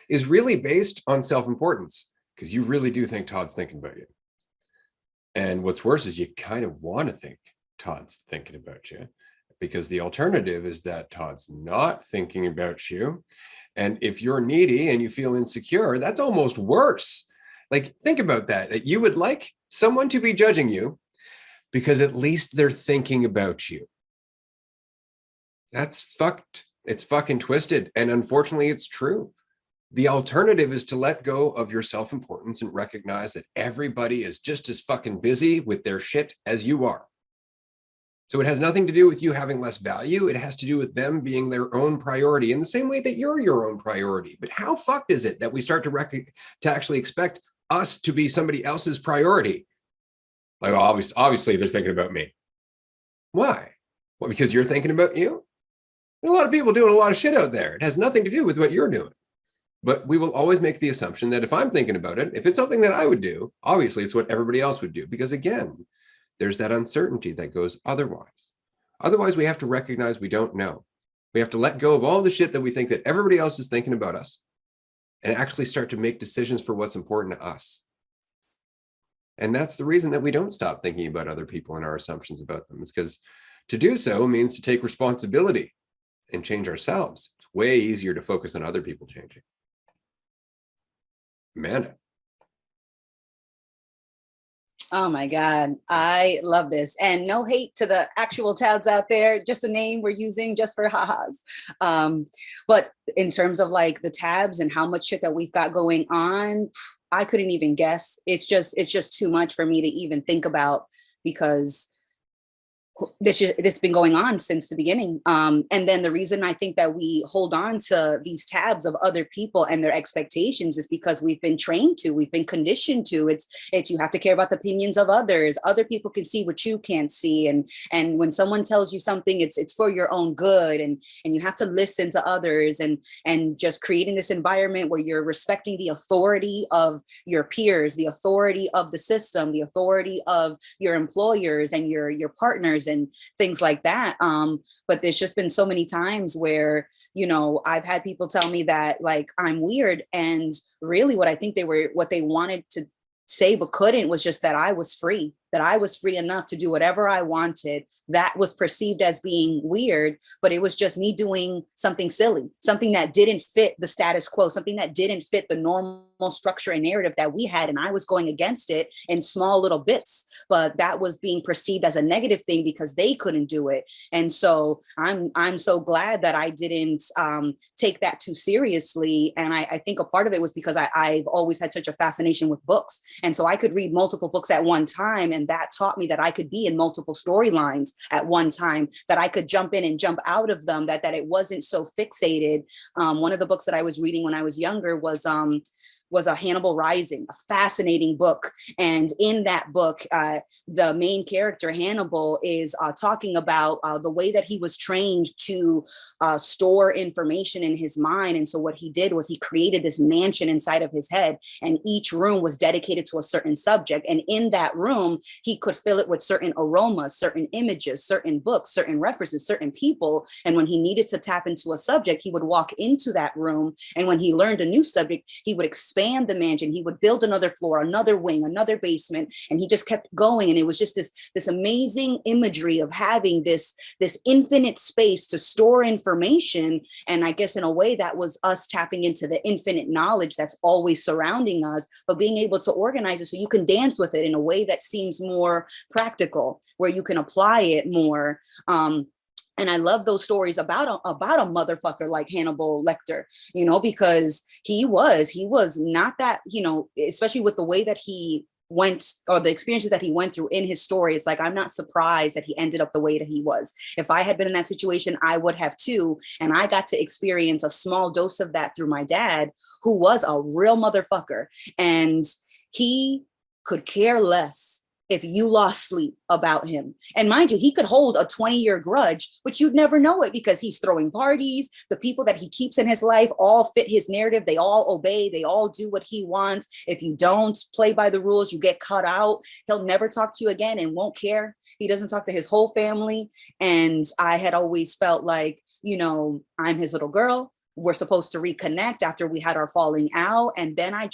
is really based on self-importance, because you really do think Todd's thinking about you. And what's worse is you kind of want to think Todd's thinking about you, because the alternative is that Todd's not thinking about you. And if you're needy and you feel insecure, that's almost worse. Like, think about that you would like someone to be judging you because at least they're thinking about you. That's fucked. It's fucking twisted. And unfortunately, it's true. The alternative is to let go of your self-importance and recognize that everybody is just as fucking busy with their shit as you are. So it has nothing to do with you having less value. It has to do with them being their own priority in the same way that you're your own priority. But how fucked is it that we start to actually expect us to be somebody else's priority? Like, obviously they're thinking about me. Why? Well, because you're thinking about you? There are a lot of people doing a lot of shit out there. It has nothing to do with what you're doing. But we will always make the assumption that if I'm thinking about it, if it's something that I would do, obviously it's what everybody else would do. Because again, there's that uncertainty that goes otherwise. Otherwise, we have to recognize we don't know. We have to let go of all the shit that we think that everybody else is thinking about us and actually start to make decisions for what's important to us. And that's the reason that we don't stop thinking about other people and our assumptions about them. It's because to do so means to take responsibility and change ourselves. It's way easier to focus on other people changing. Amanda. Oh my God, I love this. And no hate to the actual tabs out there, just a name we're using just for ha-has. But in terms of like the tabs and how much shit that we've got going on, I couldn't even guess. It's just too much for me to even think about, because this has been going on since the beginning. And then the reason I think that we hold on to these tabs of other people and their expectations is because we've been trained to, we've been conditioned to. It's you have to care about the opinions of others. Other people can see what you can't see. And when someone tells you something, it's for your own good. And you have to listen to others and just creating this environment where you're respecting the authority of your peers, the authority of the system, the authority of your employers and your partners others and things like that. But there's just been so many times where, you know, I've had people tell me that like I'm weird, and really what I think what they wanted to say but couldn't was just that I was free, that I was free enough to do whatever I wanted. That was perceived as being weird, but it was just me doing something silly, something that didn't fit the status quo, something that didn't fit the normal structure and narrative that we had. And I was going against it in small little bits, but that was being perceived as a negative thing because they couldn't do it. And so I'm so glad that I didn't take that too seriously. And I think a part of it was because I've always had such a fascination with books. And so I could read multiple books at one time. And that taught me that I could be in multiple storylines at one time, that I could jump in and jump out of them, that it wasn't so fixated. One of the books that I was reading when I was younger was a Hannibal Rising, a fascinating book. And in that book, the main character, Hannibal, is talking about the way that he was trained to store information in his mind. And so what he did was he created this mansion inside of his head, and each room was dedicated to a certain subject. And in that room, he could fill it with certain aromas, certain images, certain books, certain references, certain people. And when he needed to tap into a subject, he would walk into that room. And when he learned a new subject, he would expand the mansion. He would build another floor, another wing, another basement, and he just kept going. And it was just this amazing imagery of having this infinite space to store information. And I guess in a way that was us tapping into the infinite knowledge that's always surrounding us, but being able to organize it so you can dance with it in a way that seems more practical, where you can apply it more. And I love those stories about a motherfucker like Hannibal Lecter, you know, because he was not that, you know, especially with the way that he went, or the experiences that he went through in his story. It's like, I'm not surprised that he ended up the way that he was. If I had been in that situation, I would have too. And I got to experience a small dose of that through my dad, who was a real motherfucker. And he could care less if you lost sleep about him. And mind you, he could hold a 20-year grudge, but you'd never know it because he's throwing parties. The people that he keeps in his life all fit his narrative. They all obey. They all do what he wants. If you don't play by the rules, you get cut out. He'll never talk to you again and won't care. He doesn't talk to his whole family. And I had always felt like, you know, I'm his little girl. We're supposed to reconnect after we had our falling out. And then I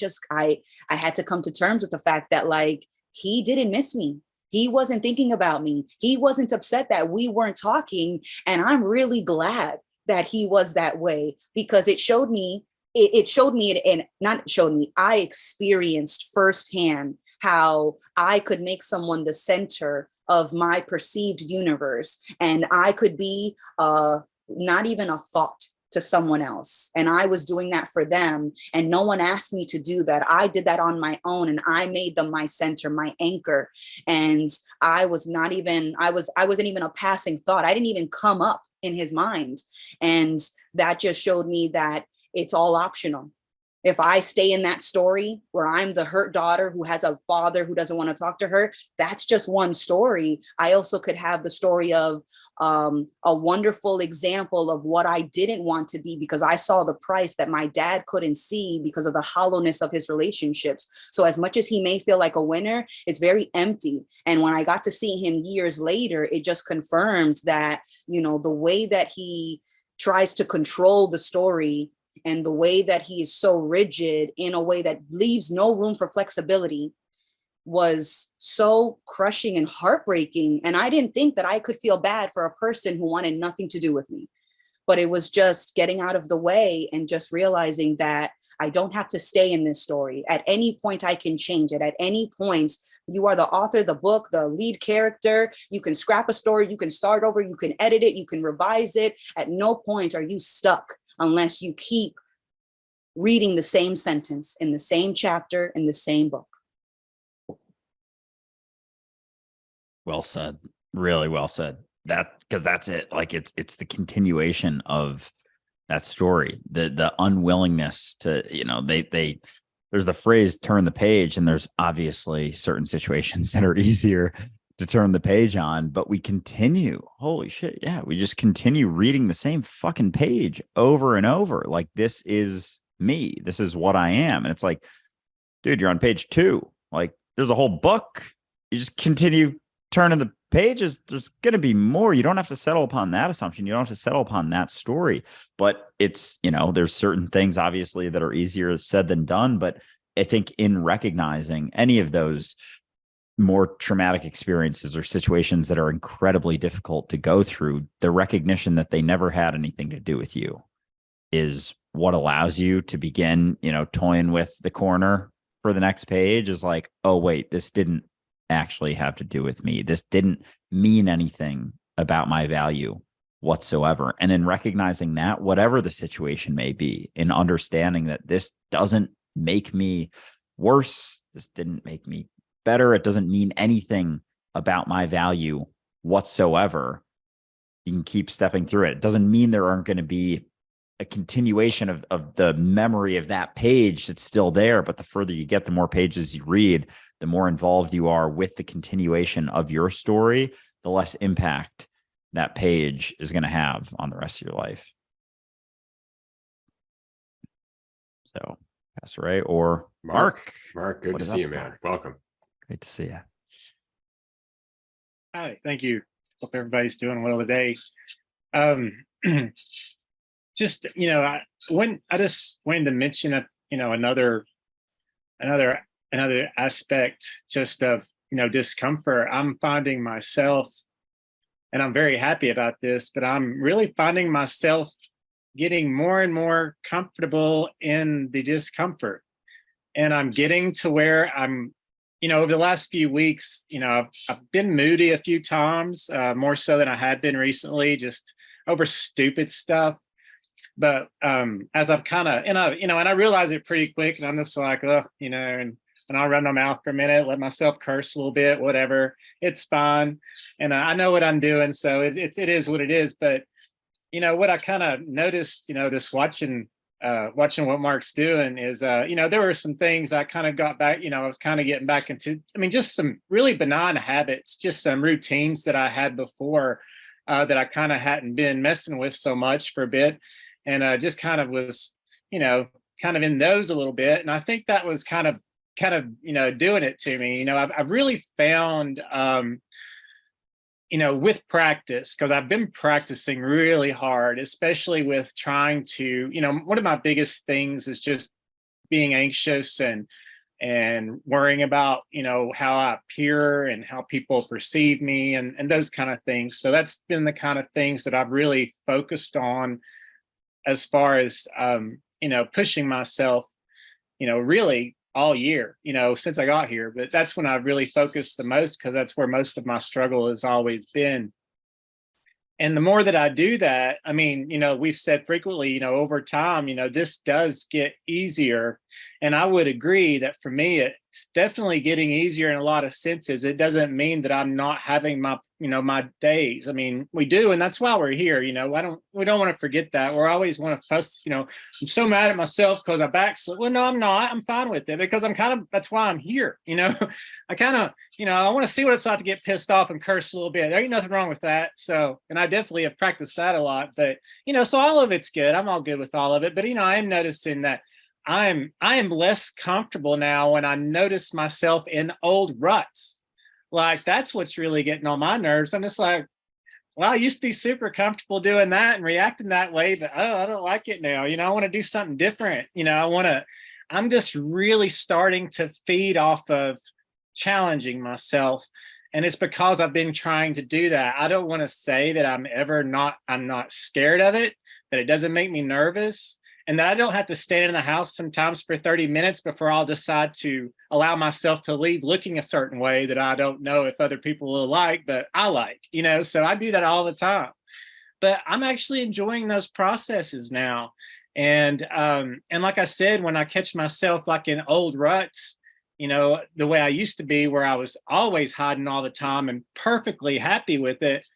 had to come to terms with the fact that, like, he didn't miss me. He wasn't thinking about me. He wasn't upset that we weren't talking. And I'm really glad that he was that way, because it showed me, I experienced firsthand how I could make someone the center of my perceived universe. And I could be not even a thought to someone else. And I was doing that for them. And no one asked me to do that. I did that on my own, and I made them my center, my anchor. And I wasn't even a passing thought. I didn't even come up in his mind. And that just showed me that it's all optional. If I stay in that story where I'm the hurt daughter who has a father who doesn't want to talk to her, that's just one story. I also could have the story of a wonderful example of what I didn't want to be, because I saw the price that my dad couldn't see because of the hollowness of his relationships. So as much as he may feel like a winner, it's very empty. And when I got to see him years later, it just confirmed that, you know, the way that he tries to control the story and the way that he is so rigid in a way that leaves no room for flexibility was so crushing and heartbreaking. And I didn't think that I could feel bad for a person who wanted nothing to do with me. But it was just getting out of the way and just realizing that I don't have to stay in this story. At any point, I can change it. At any point, you are the author, the book, the lead character. You can scrap a story, you can start over, you can edit it, you can revise it. At no point are you stuck unless you keep reading the same sentence in the same chapter in the same book. Well said. Really well said. Because that's it. Like it's the continuation of that story. The unwillingness to, you know, they there's the phrase turn the page, and there's obviously certain situations that are easier to turn the page on, but we continue. Holy shit. Yeah. We just continue reading the same fucking page over and over. Like, this is me. This is what I am. And it's like, dude, you're on page 2. Like, there's a whole book. You just continue turning the pages, there's going to be more. You don't have to settle upon that assumption. You don't have to settle upon that story. But it's, there's certain things obviously that are easier said than done. But I think in recognizing any of those more traumatic experiences or situations that are incredibly difficult to go through, the recognition that they never had anything to do with you is what allows you to begin, toying with the corner for the next page. Is like, oh, wait, this didn't actually have to do with me. This didn't mean anything about my value whatsoever. And in recognizing that, whatever the situation may be, in understanding that this doesn't make me worse, this didn't make me better, it doesn't mean anything about my value whatsoever, you can keep stepping through it. It doesn't mean there aren't going to be a continuation of the memory of that page that's still there. But the further you get, the more pages you read, the more involved you are with the continuation of your story, the less impact that page is going to have on the rest of your life. So, Pastor Ray or Mark. Mark, good to see you, man. Welcome. Great to see you. Hi, thank you. Hope everybody's doing well today. Just I just wanted to mention another aspect just of discomfort. I'm finding myself, and I'm very happy about this, but I'm really finding myself getting more and more comfortable in the discomfort, and I'm getting to where I'm. Over the last few weeks, I've been moody a few times, more so than I had been recently, just over stupid stuff. But as I've kind of, and I realize it pretty quick, and I'm just like, and I'll run my mouth for a minute, let myself curse a little bit, whatever, it's fine. And I know what I'm doing, so it is what it is. But what I kind of noticed, just watching what Mark's doing is, there were some things I kind of got back, I was kind of getting back into, just some really benign habits, just some routines that I had before that I kind of hadn't been messing with so much for a bit. And just kind of was, kind of in those a little bit. And I think that was kind of, doing it to me. I've really found, with practice, because I've been practicing really hard, especially with trying to, one of my biggest things is just being anxious and worrying about, how I appear and how people perceive me and those kind of things. So that's been the kind of things that I've really focused on as far as, pushing myself, really all year, since I got here. But that's when I really focused the most, because that's where most of my struggle has always been. And the more that I do that, we've said frequently, over time, this does get easier. And I would agree that for me, it's definitely getting easier in a lot of senses. It doesn't mean that I'm not having my, my days. We do, and that's why we're here. We don't want to forget that. We always want to fuss, I'm so mad at myself because I backslid. Well, no, I'm not. I'm fine with it, because that's why I'm here. I kind of, I want to see what it's like to get pissed off and curse a little bit. There ain't nothing wrong with that. So, and I definitely have practiced that a lot, but, so all of it's good. I'm all good with all of it. But, I am noticing that I am less comfortable now when I notice myself in old ruts. Like, that's what's really getting on my nerves. I'm just like, well, I used to be super comfortable doing that and reacting that way, but I don't like it now. I want to do something different. I'm just really starting to feed off of challenging myself. And it's because I've been trying to do that. I don't want to say that I'm not scared of it, that it doesn't make me nervous, and that I don't have to stand in the house sometimes for 30 minutes before I'll decide to allow myself to leave looking a certain way that I don't know if other people will like, but I like, so I do that all the time. But I'm actually enjoying those processes now. And like I said, when I catch myself like in old ruts, the way I used to be, where I was always hiding all the time and perfectly happy with it,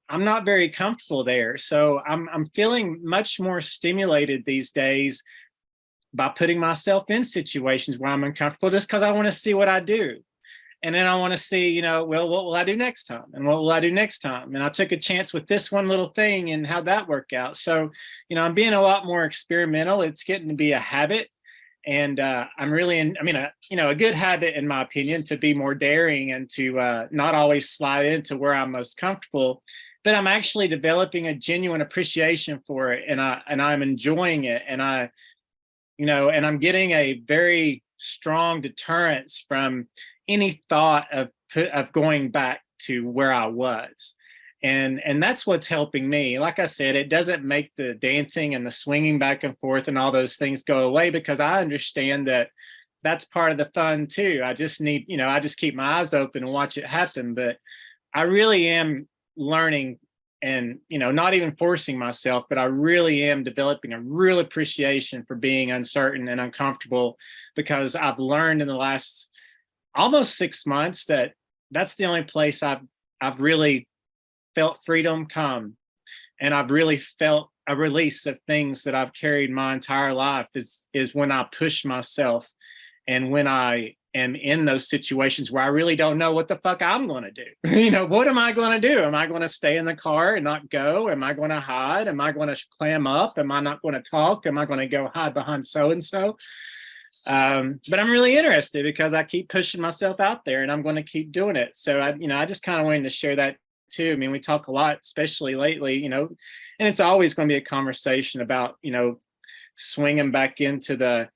I'm not very comfortable there. So I'm feeling much more stimulated these days by putting myself in situations where I'm uncomfortable, just because I want to see what I do. And then I want to see, well, what will I do next time? And what will I do next time? And I took a chance with this one little thing, and how'd that work out? So, I'm being a lot more experimental. It's getting to be a habit. And I'm really a good habit, in my opinion, to be more daring and to not always slide into where I'm most comfortable. But I'm actually developing a genuine appreciation for it, and I'm enjoying it, and I'm getting a very strong deterrence from any thought of going back to where I was. And that's what's helping me. Like I said, it doesn't make the dancing and the swinging back and forth and all those things go away, because I understand that that's part of the fun too. I just need, I just keep my eyes open and watch it happen. But I really am learning and, not even forcing myself, but I really am developing a real appreciation for being uncertain and uncomfortable, because I've learned in the last almost 6 months that that's the only place I've really felt freedom come, and I've really felt a release of things that I've carried my entire life is when I push myself, and when I am in those situations where I really don't know what the fuck I'm going to do. What am I going to do? Am I going to stay in the car and not go? Am I going to hide? Am I going to clam up? Am I not going to talk? Am I going to go hide behind so-and-so? But I'm really interested, because I keep pushing myself out there, and I'm going to keep doing it. So I just kind of wanted to share that too. I mean, we talk a lot, especially lately, and it's always going to be a conversation about, swinging back into the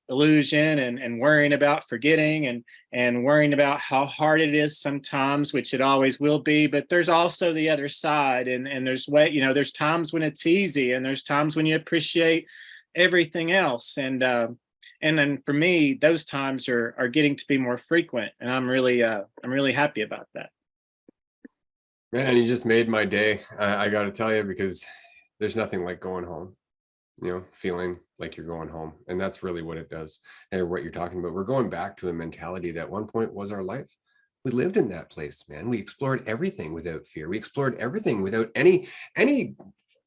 illusion, and worrying about forgetting, and worrying about how hard it is sometimes, which it always will be. But there's also the other side, and there's there's times when it's easy, and there's times when you appreciate everything else. And then for me, those times are getting to be more frequent, and I'm really happy about that. Man, you just made my day. I got to tell you, because there's nothing like going home, feeling like you're going home. And that's really what it does. And what you're talking about, we're going back to a mentality that at one point was our life. We lived in that place, man. We explored everything without fear. We explored everything without any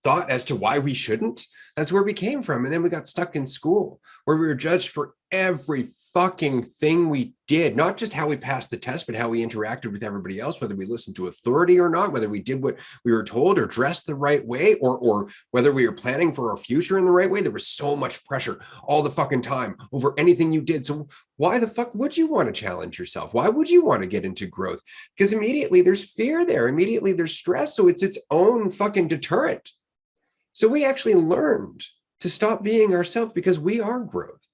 thought as to why we shouldn't. That's where we came from. And then we got stuck in school, where we were judged for every fucking thing we did, not just how we passed the test, but how we interacted with everybody else, whether we listened to authority or not, whether we did what we were told, or dressed the right way, or whether we were planning for our future in the right way. There was so much pressure all the fucking time over anything you did. So why the fuck would you want to challenge yourself? Why would you want to get into growth? Because immediately there's fear there. Immediately there's stress. So it's its own fucking deterrent. So we actually learned to stop being ourselves, because we are growth.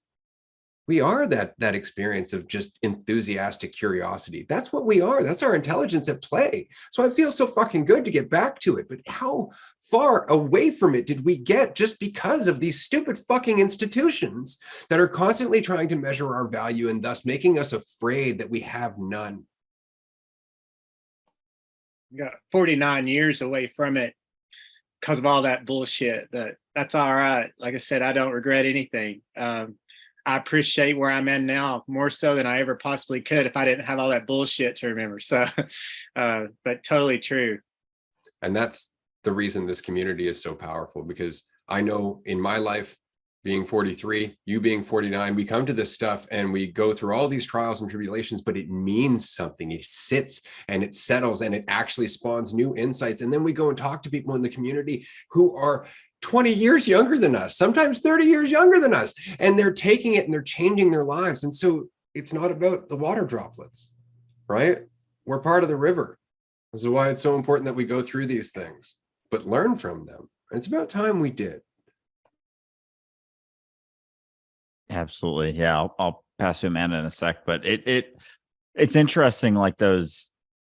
We are that experience of just enthusiastic curiosity. That's what we are. That's our intelligence at play. So I feel so fucking good to get back to it. But how far away from it did we get just because of these stupid fucking institutions that are constantly trying to measure our value, and thus making us afraid that we have none? We got 49 years away from it because of all that bullshit. That's all right. Like I said, I don't regret anything. I appreciate where I'm at now more so than I ever possibly could if I didn't have all that bullshit to remember. So, but totally true. And that's the reason this community is so powerful, because I know in my life, being 43, you being 49, we come to this stuff and we go through all these trials and tribulations, but it means something. It sits and it settles, and it actually spawns new insights. And then we go and talk to people in the community who are 20 years younger than us, sometimes 30 years younger than us, and they're taking it and they're changing their lives. And so it's not about the water droplets, right? We're part of the river. This is why it's so important that we go through these things, but learn from them. And it's about time we did. Absolutely. Yeah. I'll pass to Amanda in a sec, but it's interesting, like those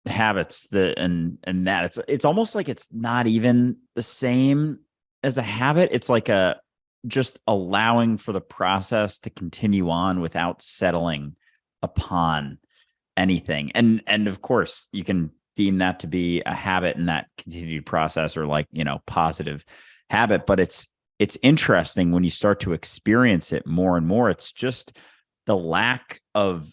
habits and that it's almost like it's not even the same as a habit. It's like just allowing for the process to continue on without settling upon anything. And of course you can deem that to be a habit in that continued process, or like, positive habit, but it's interesting when you start to experience it more and more. It's just the lack of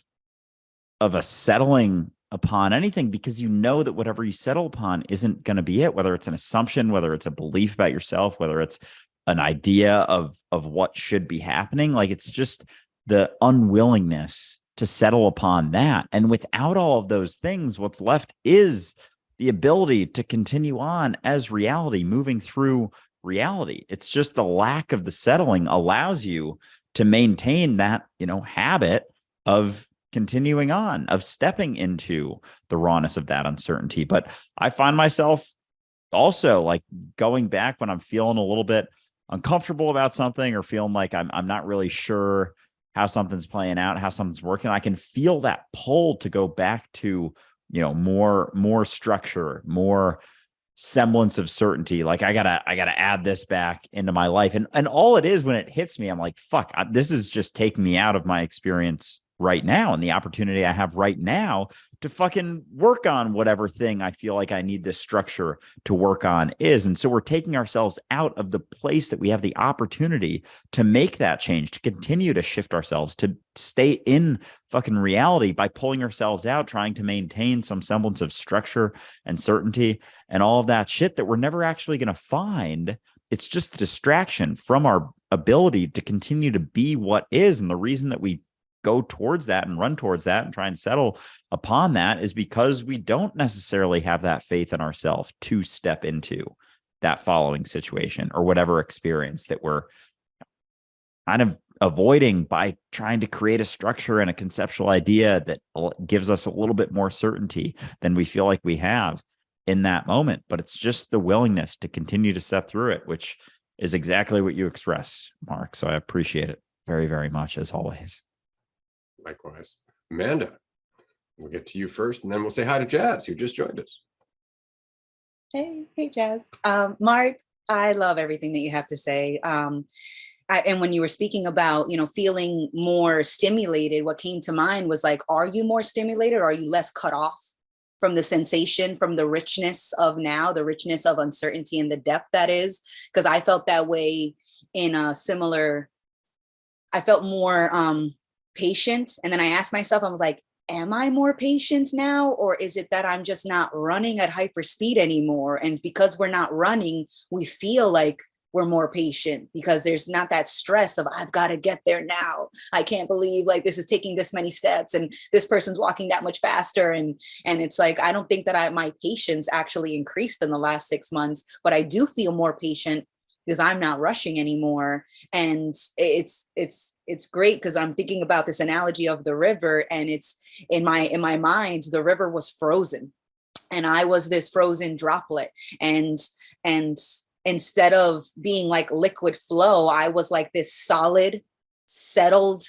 a settling upon anything, because you know that whatever you settle upon isn't going to be it, whether it's an assumption, whether it's a belief about yourself, whether it's an idea of what should be happening. Like, it's just the unwillingness to settle upon that. And without all of those things, what's left is the ability to continue on as reality, moving through reality. It's just the lack of the settling allows you to maintain that, habit of continuing on, of stepping into the rawness of that uncertainty. But I find myself also like going back when I'm feeling a little bit uncomfortable about something, or feeling like I'm not really sure how something's playing out, how something's working. I can feel that pull to go back to, more structure, more semblance of certainty. Like I gotta add this back into my life. And all it is when it hits me, I'm like, fuck, this is just taking me out of my experience right now, and the opportunity I have right now to fucking work on whatever thing I feel like I need this structure to work on is. And so we're taking ourselves out of the place that we have the opportunity to make that change, to continue to shift ourselves, to stay in fucking reality by pulling ourselves out, trying to maintain some semblance of structure and certainty and all of that shit that we're never actually going to find. It's just a distraction from our ability to continue to be what is. And the reason that we go towards that and run towards that and try and settle upon that is because we don't necessarily have that faith in ourselves to step into that following situation or whatever experience that we're kind of avoiding by trying to create a structure and a conceptual idea that gives us a little bit more certainty than we feel like we have in that moment. But it's just the willingness to continue to step through it, which is exactly what you expressed, Mark. So I appreciate it very, very much, as always. Likewise. Amanda, we'll get to you first, and then we'll say hi to Jazz, who just joined us. Hey, Jazz. Mark, I love everything that you have to say. And when you were speaking about, feeling more stimulated, what came to mind was like, are you more stimulated, or are you less cut off from the sensation, from the richness of now, the richness of uncertainty and the depth that is? Because I felt that way in a similar, I felt more patient. And then I asked myself, I was like, am I more patient now? Or is it that I'm just not running at hyper speed anymore? And because we're not running, we feel like we're more patient because there's not that stress of, I've got to get there now. I can't believe like this is taking this many steps and this person's walking that much faster. And it's like, I don't think that my patience actually increased in the last 6 months, but I do feel more patient because I'm not rushing anymore. And it's great because I'm thinking about this analogy of the river, and it's in my mind, the river was frozen and I was this frozen droplet. And instead of being like liquid flow, I was like this solid, settled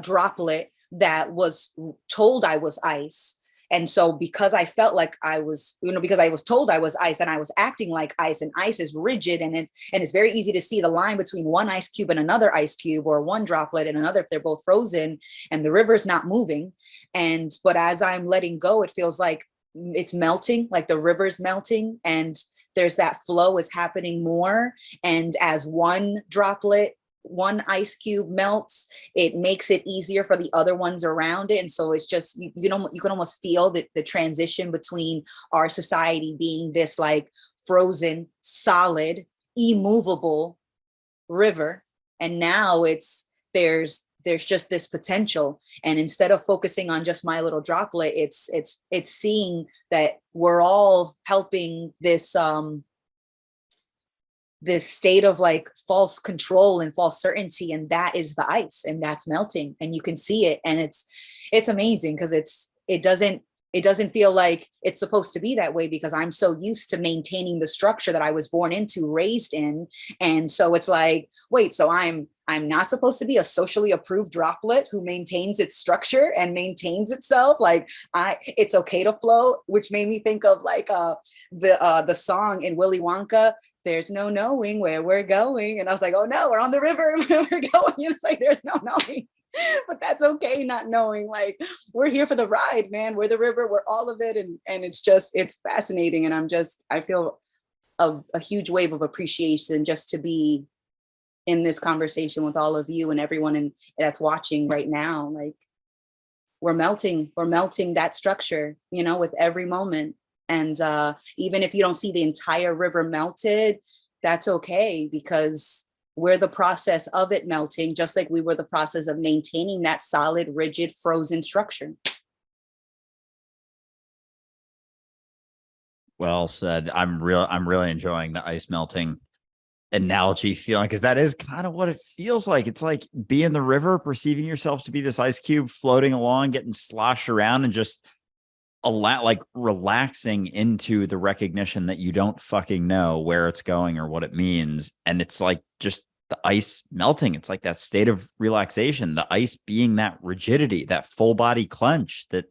droplet that was told I was ice. And so because I felt like I was, because I was told I was ice and I was acting like ice, and ice is rigid, and it's very easy to see the line between one ice cube and another ice cube, or one droplet and another if they're both frozen, and the river's not moving. But as I'm letting go, it feels like it's melting, like the river's melting, and there's that flow is happening more. And as one droplet, one ice cube melts, it makes it easier for the other ones around it. And so it's just, you can almost feel the transition between our society being this like frozen, solid, immovable river. And now there's just this potential. And instead of focusing on just my little droplet, it's seeing that we're all helping this state of like false control and false certainty. And that is the ice, and that's melting, and you can see it. And it's amazing because it doesn't feel like it's supposed to be that way, because I'm so used to maintaining the structure that I was born into, raised in. And so it's like, wait, so I'm not supposed to be a socially approved droplet who maintains its structure and maintains itself. Like it's okay to flow, which made me think of like the song in Willy Wonka, there's no knowing where we're going. And I was like, oh no, we're on the river where we're going. And it's like, there's no knowing. But that's okay, not knowing. Like, we're here for the ride, man. We're the river, we're all of it. And it's fascinating. And I feel a huge wave of appreciation just to be in this conversation with all of you and everyone that's watching right now. Like, we're melting that structure, with every moment. And even if you don't see the entire river melted, that's okay, because we're the process of it melting, just like we were the process of maintaining that solid, rigid, frozen structure. Well said. I'm really enjoying the ice melting analogy feeling, because that is kind of what it feels like. It's like be in the river, perceiving yourself to be this ice cube floating along, getting sloshed around, and just like relaxing into the recognition that you don't fucking know where it's going or what it means. And it's like just the ice melting. It's like that state of relaxation, the ice being that rigidity, that full body clench that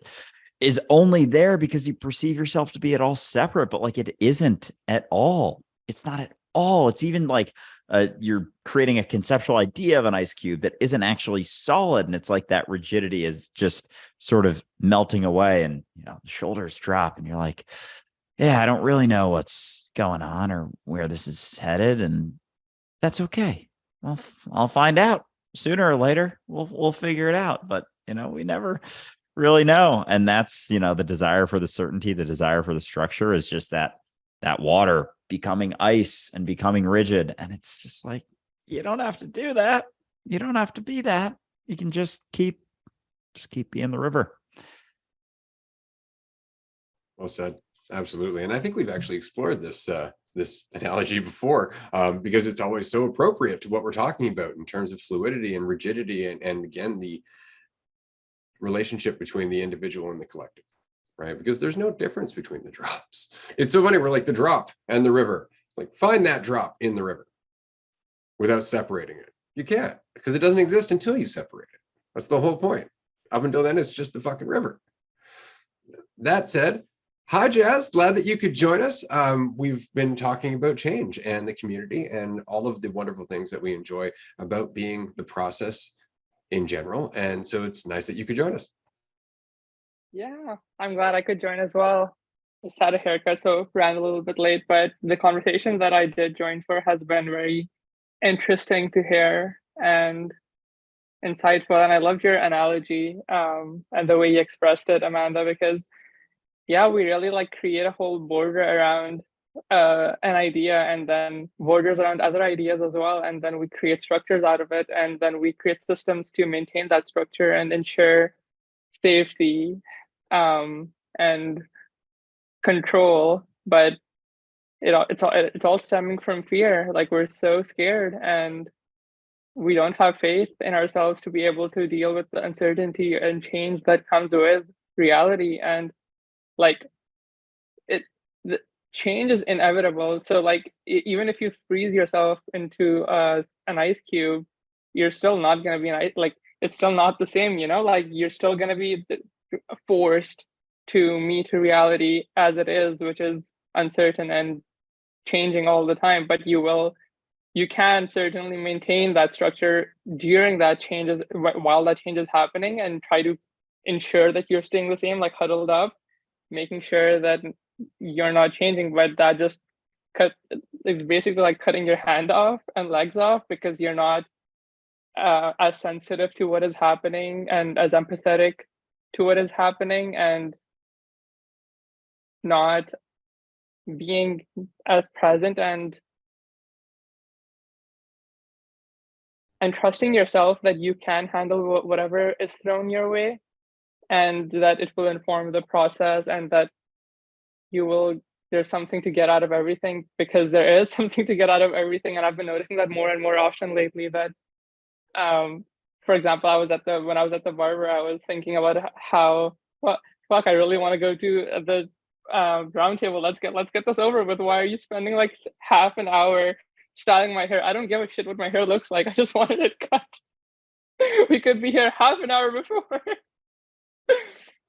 is only there because you perceive yourself to be at all separate, but like it isn't at all. It's not at all. It's even like you're creating a conceptual idea of an ice cube that isn't actually solid. And it's like that rigidity is just sort of melting away, and, you know, the shoulders drop and you're like, yeah, I don't really know what's going on or where this is headed. And that's okay. Well, I'll find out sooner or later. We'll figure it out. But, you know, we never really know. And that's, you know, the desire for the certainty, the desire for the structure is just that water becoming ice and becoming rigid. And it's just like, you don't have to do that. You don't have to be that. You can just keep being the river. Well said. Absolutely. And I think we've actually explored this this analogy before, because it's always so appropriate to what we're talking about in terms of fluidity and rigidity, and again, the relationship between the individual and the collective, right? Because there's no difference between the drops. It's so funny. We're like the drop and the river. Like, find that drop in the river without separating it. You can't, because it doesn't exist until you separate it. That's the whole point. Up until then, it's just the fucking river. That said, hi, Jazz. Glad that you could join us. We've been talking about change and the community and all of the wonderful things that we enjoy about being the process in general. And so it's nice that you could join us. Yeah, I'm glad I could join as well. Just had a haircut, so ran a little bit late, but the conversation that I did join for has been very interesting to hear and insightful. And I loved your analogy and the way you expressed it, Amanda, because yeah, we really like create a whole border around an idea, and then borders around other ideas as well. And then we create structures out of it. And then we create systems to maintain that structure and ensure safety and control. But it's all stemming from fear. Like, we're so scared and we don't have faith in ourselves to be able to deal with the uncertainty and change that comes with reality. And like, the change is inevitable. So like, even if you freeze yourself into an ice cube, you're still not going to be it's still not the same, you know, like you're still going to be forced to meet reality as it is, which is uncertain and changing all the time. But you can certainly maintain that structure during that changes, while that change is happening, and try to ensure that you're staying the same, like huddled up, making sure that you're not changing. But that just it's basically like cutting your hand off and legs off, because you're not as sensitive to what is happening and as empathetic to what is happening, and not being as present and trusting yourself that you can handle whatever is thrown your way, and that it will inform the process, and that there's something to get out of everything, because there is something to get out of everything. And I've been noticing that more and more often lately, that for example, when I was at the barber, I was thinking about how, well, fuck, I really want to go to the roundtable. Let's get this over with. Why are you spending like half an hour styling my hair? I don't give a shit what my hair looks like. I just wanted it cut. We could be here half an hour before.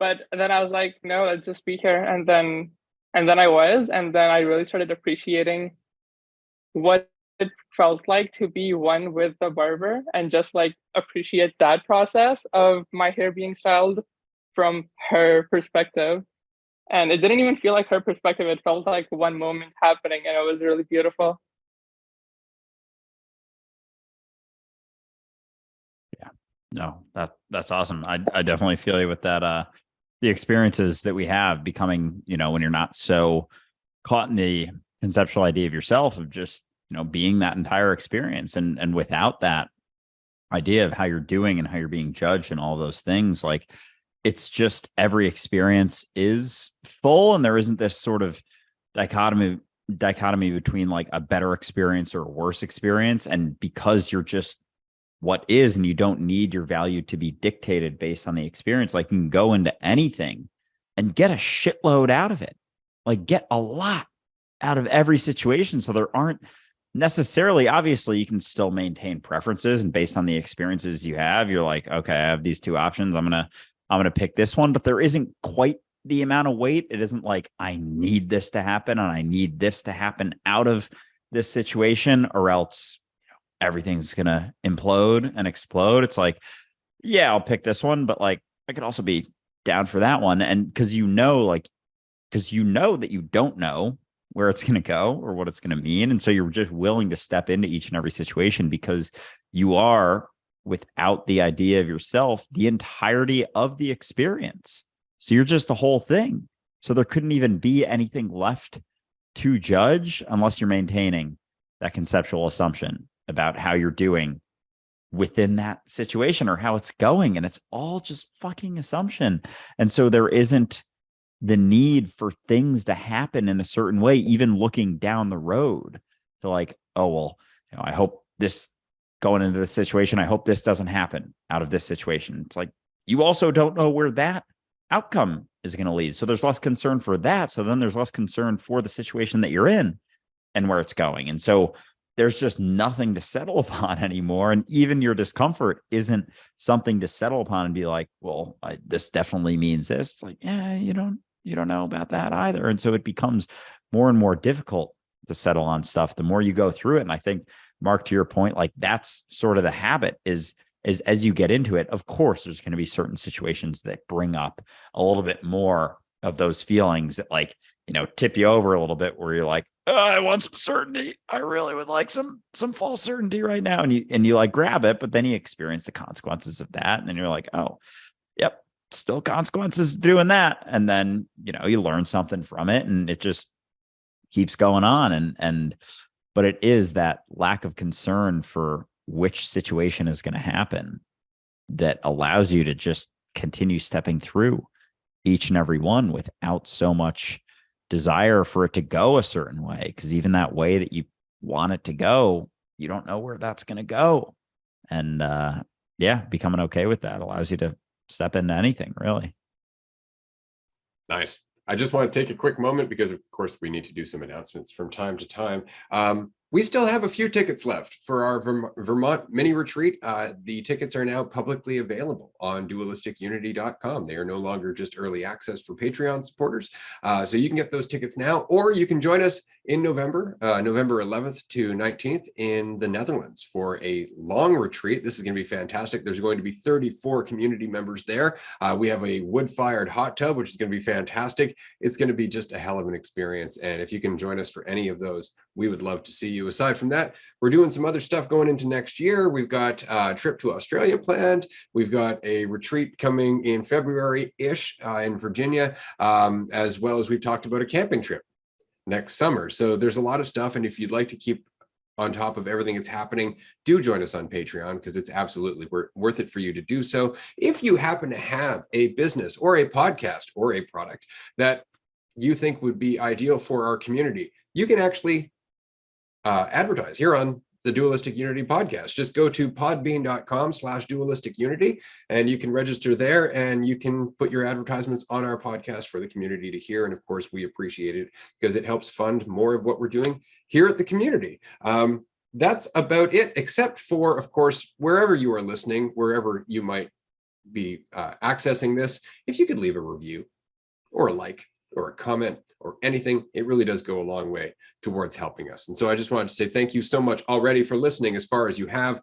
But then I was like, no, let's just be here. And then I really started appreciating what it felt like to be one with the barber, and just like appreciate that process of my hair being styled from her perspective. And it didn't even feel like her perspective. It felt like one moment happening, and it was really beautiful. Yeah, no, that's awesome. I definitely feel you with that. The experiences that we have becoming, you know, when you're not so caught in the conceptual idea of yourself, of just, you know, being that entire experience, and without that idea of how you're doing and how you're being judged and all those things, like, it's just every experience is full, and there isn't this sort of dichotomy dichotomy between like a better experience or a worse experience. And because you're just what is, and you don't need your value to be dictated based on the experience, like you can go into anything and get a shitload out of it, like get a lot out of every situation. So there aren't necessarily, obviously you can still maintain preferences, and based on the experiences you have, you're like, okay, I have these two options. I'm going to pick this one, but there isn't quite the amount of weight. It isn't like I need this to happen and I need this to happen out of this situation, or else everything's going to implode and explode. It's like, yeah, I'll pick this one, but like I could also be down for that one. And because you know that you don't know where it's going to go or what it's going to mean. And so you're just willing to step into each and every situation because you are, without the idea of yourself, the entirety of the experience. So you're just the whole thing. So there couldn't even be anything left to judge unless you're maintaining that conceptual assumption about how you're doing within that situation or how it's going. And it's all just fucking assumption. And so there isn't the need for things to happen in a certain way, even looking down the road to like, oh, well, I hope this going into this situation, I hope this doesn't happen out of this situation. It's like, you also don't know where that outcome is going to lead. So there's less concern for that. So then there's less concern for the situation that you're in and where it's going. And so there's just nothing to settle upon anymore. And even your discomfort isn't something to settle upon and be like, well, this definitely means this. It's like, yeah, you don't know about that either. And so it becomes more and more difficult to settle on stuff the more you go through it. And I think, Mark, to your point, like that's sort of the habit is as you get into it, of course, there's going to be certain situations that bring up a little bit more of those feelings that like, tip you over a little bit where you're like, oh, I want some certainty. I really would like some false certainty right now. And you like grab it, but then you experience the consequences of that. And then you're like, oh, yep, still consequences doing that. And then, you learn something from it and it just keeps going on. But it is that lack of concern for which situation is going to happen that allows you to just continue stepping through each and every one without so much desire for it to go a certain way. Because even that way that you want it to go, you don't know where that's going to go. And becoming okay with that allows you to step into anything, really. Nice. I just want to take a quick moment because, of course, we need to do some announcements from time to time. We still have a few tickets left for our Vermont mini retreat. The tickets are now publicly available on dualisticunity.com. They are no longer just early access for Patreon supporters. So you can get those tickets now, or you can join us in November 11th to 19th in the Netherlands for a long retreat. This is going to be fantastic. There's going to be 34 community members there. We have a wood-fired hot tub, which is going to be fantastic. It's going to be just a hell of an experience. And if you can join us for any of those, we would love to see you. Aside from that, we're doing some other stuff going into next year. We've got a trip to Australia planned. We've got a retreat coming in February-ish in Virginia, as well as we've talked about a camping trip next summer. So there's a lot of stuff. And if you'd like to keep on top of everything that's happening, do join us on Patreon because it's absolutely worth it for you to do so. If you happen to have a business or a podcast or a product that you think would be ideal for our community, you can actually advertise here on the Dualistic Unity podcast. Just go to podbean.com/dualisticunity and you can register there and you can put your advertisements on our podcast for the community to hear. And of course, we appreciate it because it helps fund more of what we're doing here at the community. That's about it, except for, of course, wherever you are listening, wherever you might be accessing this, if you could leave a review or a like or a comment or anything, it really does go a long way towards helping us. And so I just wanted to say thank you so much already for listening as far as you have.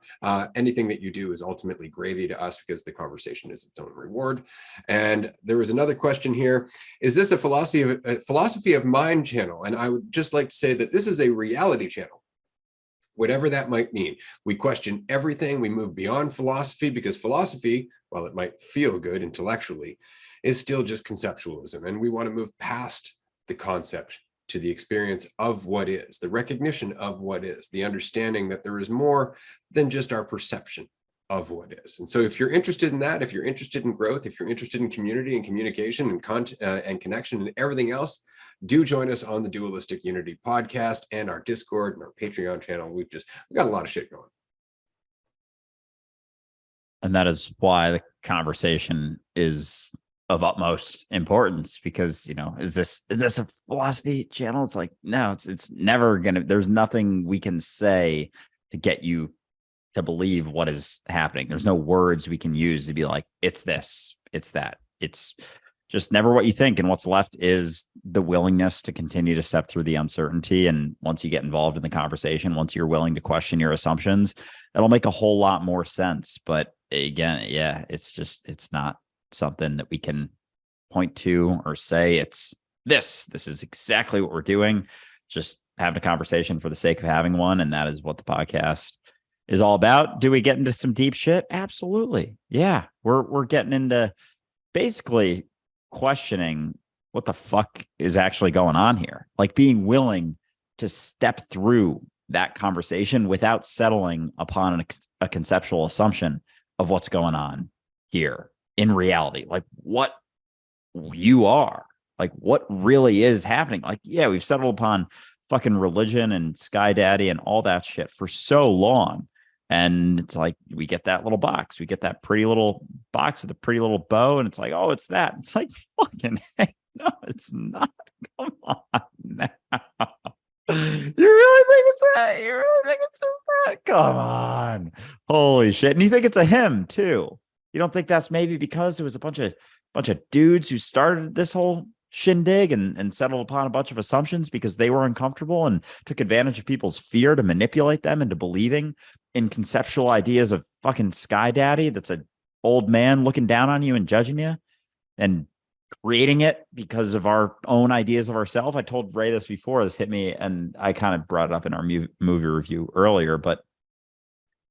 Anything that you do is ultimately gravy to us because the conversation is its own reward. And there was another question here. Is this a philosophy of mind channel? And I would just like to say that this is a reality channel. Whatever that might mean. We question everything. We move beyond philosophy because philosophy, while it might feel good intellectually, is still just conceptualism. And we want to move past the concept to the experience of what is, the recognition of what is, the understanding that there is more than just our perception of what is. And so if you're interested in that, if you're interested in growth, if you're interested in community and communication and connection and everything else do join us on the Dualistic Unity podcast and our Discord and our Patreon channel. We got a lot of shit going. And that is why the conversation is of utmost importance, because, is this a philosophy channel? It's like, no, it's never gonna, there's nothing we can say to get you to believe what is happening. There's no words we can use to be like, it's this, it's that. It's just never what you think. And what's left is the willingness to continue to step through the uncertainty. And once you get involved in the conversation, once you're willing to question your assumptions, it'll make a whole lot more sense. But again, yeah, it's not something that we can point to or say this is exactly what we're doing. Just having a conversation for the sake of having one. And that is what the podcast is all about. Do we get into some deep shit? Absolutely. Yeah. We're getting into basically questioning what the fuck is actually going on here. Like being willing to step through that conversation without settling upon a conceptual assumption of what's going on here in reality. Like what you are, like what really is happening. Like, yeah, we've settled upon fucking religion and Sky Daddy and all that shit for so long. And it's like, we get that little box. We get that pretty little box with a pretty little bow. And it's like, oh, it's that. It's like, fucking heck, no, it's not. Come on now. You really think it's that? You really think it's just that? Come on. Holy shit. And you think it's a him too. You don't think that's maybe because it was a bunch of dudes who started this whole shindig and settled upon a bunch of assumptions because they were uncomfortable and took advantage of people's fear to manipulate them into believing in conceptual ideas of fucking Sky Daddy that's an old man looking down on you and judging you and creating it because of our own ideas of ourselves. I told Ray this before, this hit me, and I kind of brought it up in our movie review earlier, but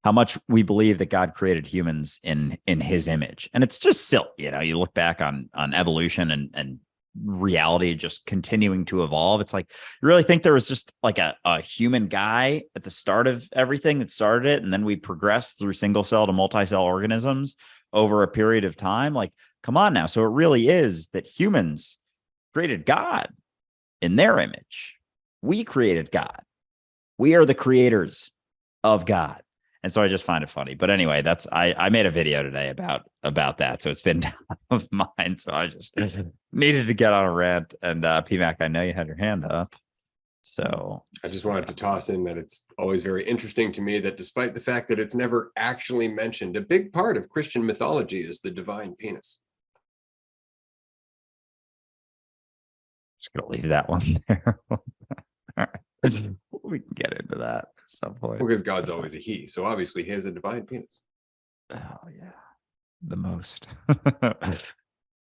how much we believe that God created humans in his image. And it's just silly. You look back on evolution and reality just continuing to evolve. It's like, you really think there was just like a human guy at the start of everything that started it, and then we progressed through single cell to multi-cell organisms over a period of time? Like, come on now. So it really is that humans created God in their image. We created God. We are the creators of God. And so I just find it funny. But anyway, I made a video today about that. So it's been top of mind. So I just needed to get on a rant. And PMAC, I know you had your hand up. So I just wanted to toss in that it's always very interesting to me that despite the fact that it's never actually mentioned, a big part of Christian mythology is the divine penis. Just gonna leave that one there. All right. We can get into that at some point. Because God's always a he, so obviously he has a divine penis. Oh yeah, the most. The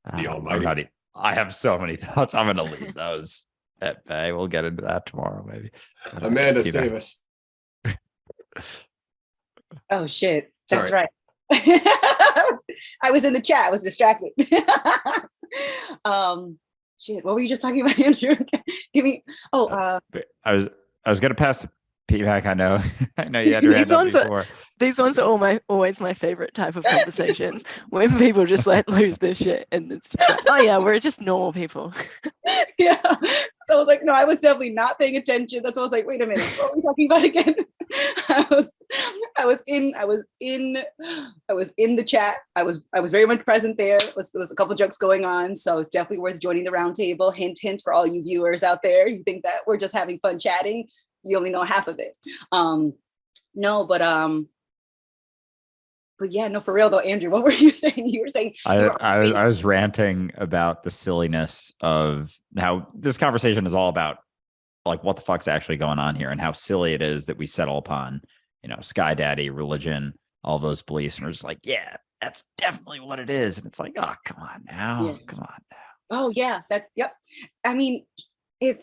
Almighty. I have so many thoughts. I'm gonna leave those at bay. We'll get into that tomorrow, maybe. Amanda, save us. Oh shit, that's Sorry. right. I was in the chat. I was distracted. Shit, what were you just talking about, Andrew? Give me. Oh, I was gonna pass the PMAC. I know you had your hand up before. These ones are always my favorite type of conversations when people just like lose their shit and it's just like, oh yeah, we're just normal people. Yeah. So I was like, no, I was definitely not paying attention. That's why I was like, wait a minute, what are we talking about again? I was in the chat. I was very much present there. There was a couple jokes going on. So it's definitely worth joining the roundtable. Hint, hint for all you viewers out there. You think that we're just having fun chatting. You only know half of it. No, but yeah, no, for real though, Andrew, what were you saying? You were saying I was ranting about the silliness of how this conversation is all about, like, what the fuck's actually going on here and how silly it is that we settle upon, Sky Daddy, religion, all those beliefs. And we're just like, yeah, that's definitely what it is. And it's like, oh, come on now. Yeah. Come on now. Oh yeah, yep. I mean, if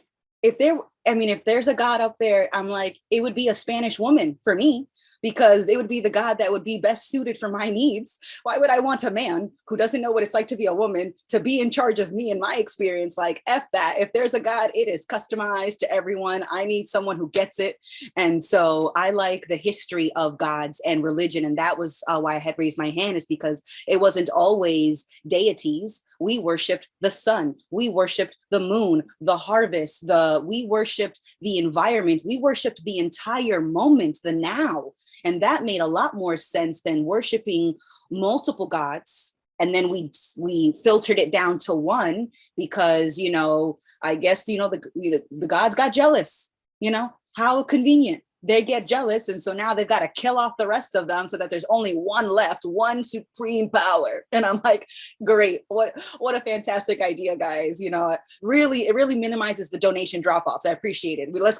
I mean, if there's a God up there, I'm like, it would be a Spanish woman for me, because it would be the God that would be best suited for my needs. Why would I want a man who doesn't know what it's like to be a woman to be in charge of me and my experience? Like, F that. If there's a God, it is customized to everyone. I need someone who gets it. And so I like the history of gods and religion. And that was why I had raised my hand, is because it wasn't always deities. We worshiped the sun. We worshiped the moon, the harvest, we worshiped the environment. We worshiped the entire moment, the now. And that made a lot more sense than worshiping multiple gods. And then we filtered it down to one because, you know, I guess, you know, the gods got jealous, you know, how convenient. They get jealous. And so now they've got to kill off the rest of them so that there's only one left, one supreme power. And I'm like, great. What a fantastic idea, guys. You know, it really minimizes the donation drop-offs. I appreciate it. Let's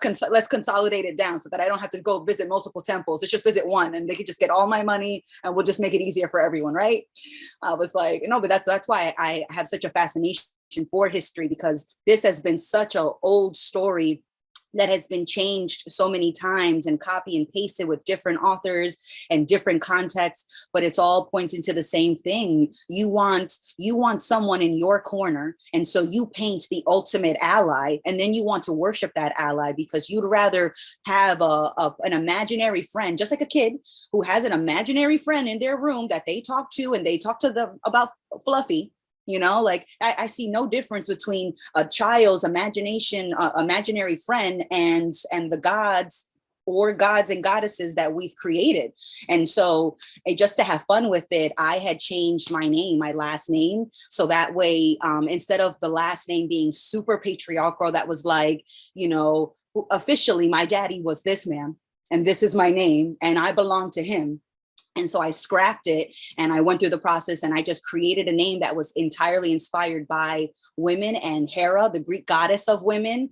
consolidate it down so that I don't have to go visit multiple temples. Let's just visit one and they can just get all my money and we'll just make it easier for everyone, right? I was like, no, but that's why I have such a fascination for history, because this has been such an old story that has been changed so many times and copy and pasted with different authors and different contexts, but it's all pointing to the same thing. You want someone in your corner, and so you paint the ultimate ally, and then you want to worship that ally because you'd rather have an imaginary friend, just like a kid who has an imaginary friend in their room that they talk to, and they talk to them about Fluffy. You know, like I see no difference between a child's imagination, imaginary friend, and the gods or gods and goddesses that we've created. And so just to have fun with it, I had changed my name, my last name. So that way, instead of the last name being super patriarchal, that was like, you know, officially my daddy was this man and this is my name and I belong to him. And so I scrapped it and I went through the process and I just created a name that was entirely inspired by women and Hera, the Greek goddess of women,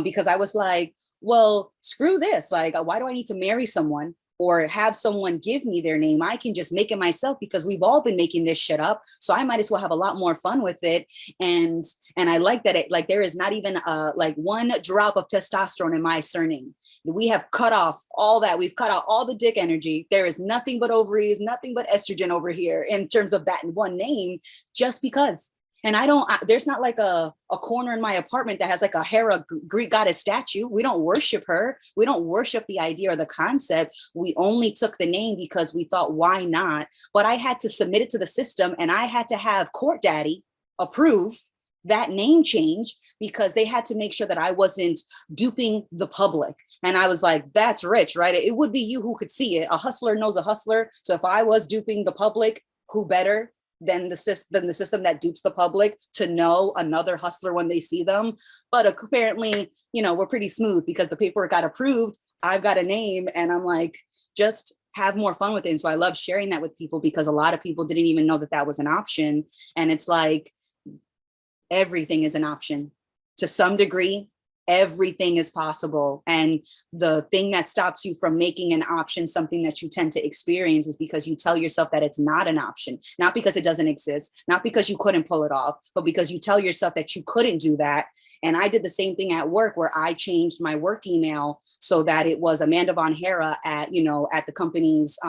because I was like, well, screw this. Like, why do I need to marry someone or have someone give me their name? I can just make it myself because we've all been making this shit up. So I might as well have a lot more fun with it. And I like that it, like, there is not even like one drop of testosterone in my surname. We have cut off all that. We've cut out all the dick energy. There is nothing but ovaries, nothing but estrogen over here in terms of that one name, just because. And there's not like a corner in my apartment that has like a Hera Greek goddess statue. We don't worship her. We don't worship the idea or the concept. We only took the name because we thought, why not? But I had to submit it to the system and I had to have Court Daddy approve that name change because they had to make sure that I wasn't duping the public. And I was like, that's rich, right? It would be you who could see it. A hustler knows a hustler. So if I was duping the public, who better than the system that dupes the public to know another hustler when they see them? But apparently, you know, we're pretty smooth because the paperwork got approved. I've got a name and I'm like, just have more fun with it. And so I love sharing that with people because a lot of people didn't even know that that was an option. And it's like, everything is an option to some degree. Everything is possible. And the thing that stops you from making an option something that you tend to experience is because you tell yourself that it's not an option, not because it doesn't exist, not because you couldn't pull it off, but because you tell yourself that you couldn't do that. And I did the same thing at work where I changed my work email so that it was Amanda Von Hera at the company's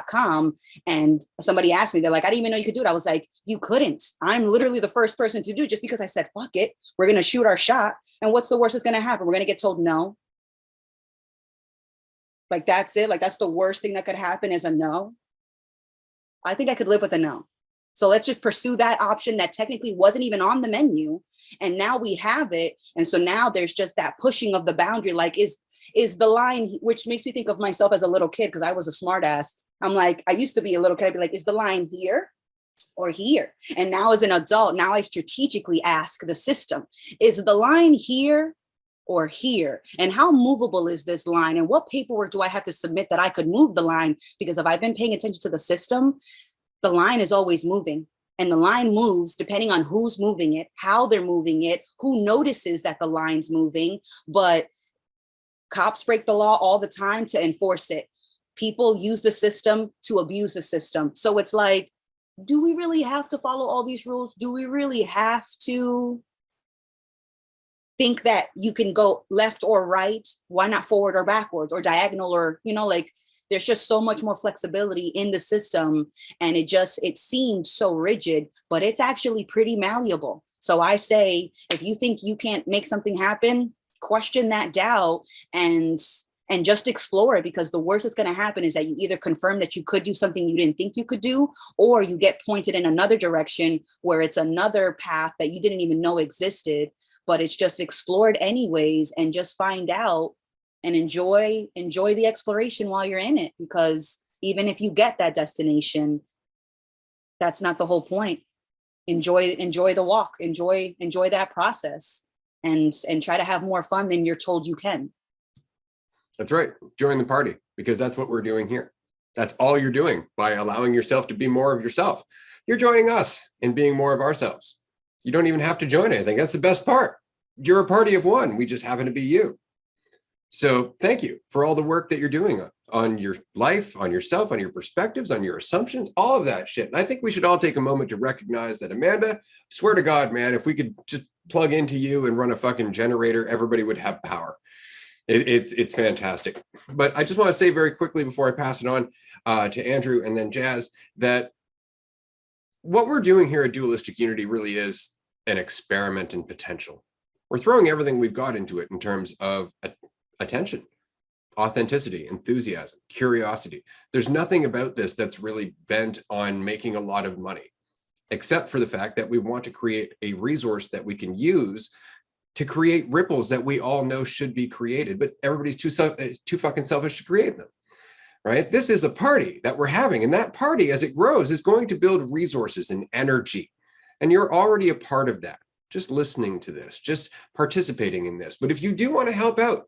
.com. And somebody asked me, they're like, I didn't even know you could do it. I was like, you couldn't. I'm literally the first person to do it just because I said, fuck it. We're going to shoot our shot. And what's the worst that's going to happen? We're going to get told no. Like, that's it. Like, that's the worst thing that could happen is a no. I think I could live with a no. So let's just pursue that option that technically wasn't even on the menu. And now we have it. And so now there's just that pushing of the boundary. Like, is the line, which makes me think of myself as a little kid, because I was a smart ass. I'm like, I used to be a little kid. I'd be like, is the line here or here? And now as an adult, now I strategically ask the system, is the line here or here? And how movable is this line? And what paperwork do I have to submit that I could move the line? Because if I've been paying attention to the system, the line is always moving. And the line moves depending on who's moving it, how they're moving it, who notices that the line's moving. But cops break the law all the time to enforce it. People use the system to abuse the system. So it's like, do we really have to follow all these rules? Do we really have to think that you can go left or right, why not forward or backwards or diagonal, or, you know, like there's just so much more flexibility in the system. And it seemed so rigid, but it's actually pretty malleable. So I say, if you think you can't make something happen, question that doubt and just explore it, because the worst that's going to happen is that you either confirm that you could do something you didn't think you could do, or you get pointed in another direction where it's another path that you didn't even know existed, but it's just explored anyways, and just find out and enjoy the exploration while you're in it. Because even if you get that destination, that's not the whole point. Enjoy the walk, enjoy that process, and try to have more fun than you're told you can. That's right. Join the party, because that's what we're doing here. That's all you're doing by allowing yourself to be more of yourself. You're joining us in being more of ourselves. You don't even have to join anything. That's the best part. You're a party of one. We just happen to be you. So thank you for all the work that you're doing on your life, on yourself, on your perspectives, on your assumptions, all of that shit. And I think we should all take a moment to recognize that, Amanda, swear to God, man, if we could just plug into you and run a fucking generator, everybody would have power. It's fantastic. But I just want to say very quickly before I pass it on to Andrew and then Jazz, that what we're doing here at Dualistic Unity really is an experiment in potential. We're throwing everything we've got into it in terms of attention, authenticity, enthusiasm, curiosity. There's nothing about this that's really bent on making a lot of money, except for the fact that we want to create a resource that we can use to create ripples that we all know should be created, but everybody's too fucking selfish to create them, right? This is a party that we're having, and that party, as it grows, is going to build resources and energy, and you're already a part of that, just listening to this, just participating in this. But if you do want to help out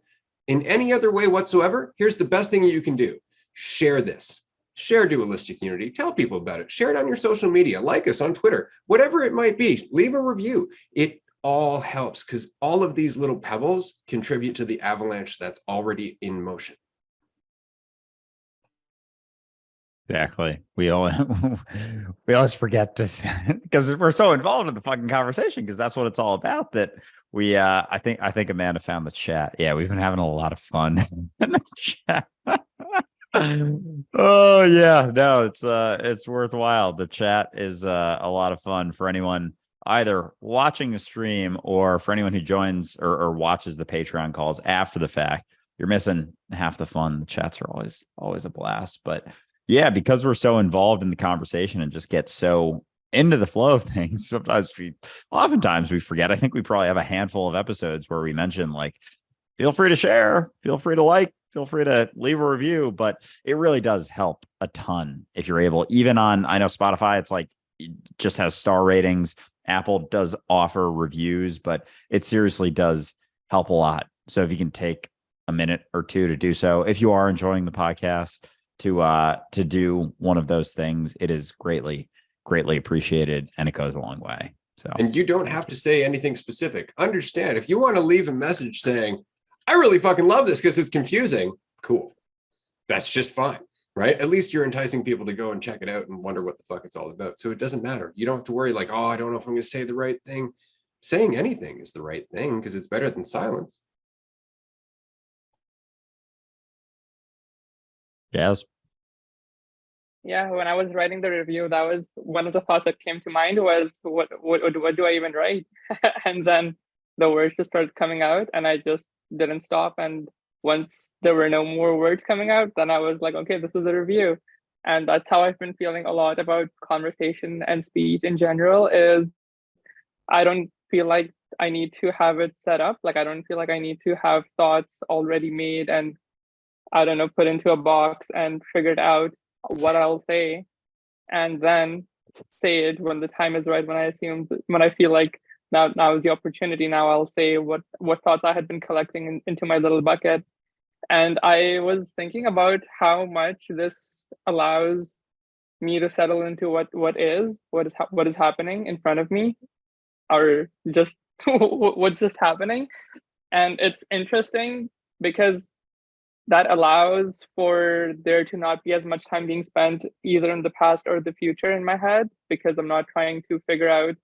in any other way whatsoever, here's the best thing you can do. Share this. Share Dualistic Unity. Tell people about it. Share it on your social media. Like us on Twitter. Whatever it might be. Leave a review. It all helps, because all of these little pebbles contribute to the avalanche that's already in motion. Exactly. We always forget to, because we're so involved in the fucking conversation, because that's what it's all about. That we I think Amanda found the chat. Yeah, we've been having a lot of fun in the chat. Oh yeah, no, it's worthwhile. The chat is a lot of fun for anyone either watching the stream or for anyone who joins or watches the Patreon calls after the fact. You're missing half the fun. The chats are always a blast. But yeah, because we're so involved in the conversation and just get so into the flow of things, oftentimes we forget. I think we probably have a handful of episodes where we mention, like, feel free to share, feel free to like, feel free to leave a review. But it really does help a ton if you're able, even on, I know Spotify, it's like, it just has star ratings. Apple does offer reviews, but it seriously does help a lot. So if you can take a minute or two to do so, if you are enjoying the podcast, to do one of those things, it is greatly appreciated, and it goes a long way. So, and you don't have to say anything specific. Understand, if you want to leave a message saying, I really fucking love this because it's confusing, cool. That's just fine, right? At least you're enticing people to go and check it out and wonder what the fuck it's all about. So it doesn't matter. You don't have to worry like, oh, I don't know if I'm going to say the right thing. Saying anything is the right thing, because it's better than silence. Yes. Yeah, when I was writing the review, that was one of the thoughts that came to mind was, what do I even write? And then the words just started coming out, and I just didn't stop. And once there were no more words coming out, then I was like, okay, this is a review. And that's how I've been feeling a lot about conversation and speech in general, is I don't feel like I need to have it set up. Like, I don't feel like I need to have thoughts already made and, I don't know, put into a box and figured out what I'll say, and then say it when the time is right, when I feel like now is the opportunity. Now I'll say what thoughts I had been collecting into my little bucket. And I was thinking about how much this allows me to settle into what is happening in front of me, or just what's just happening. And it's interesting because that allows for there to not be as much time being spent either in the past or the future in my head, because I'm not trying to figure out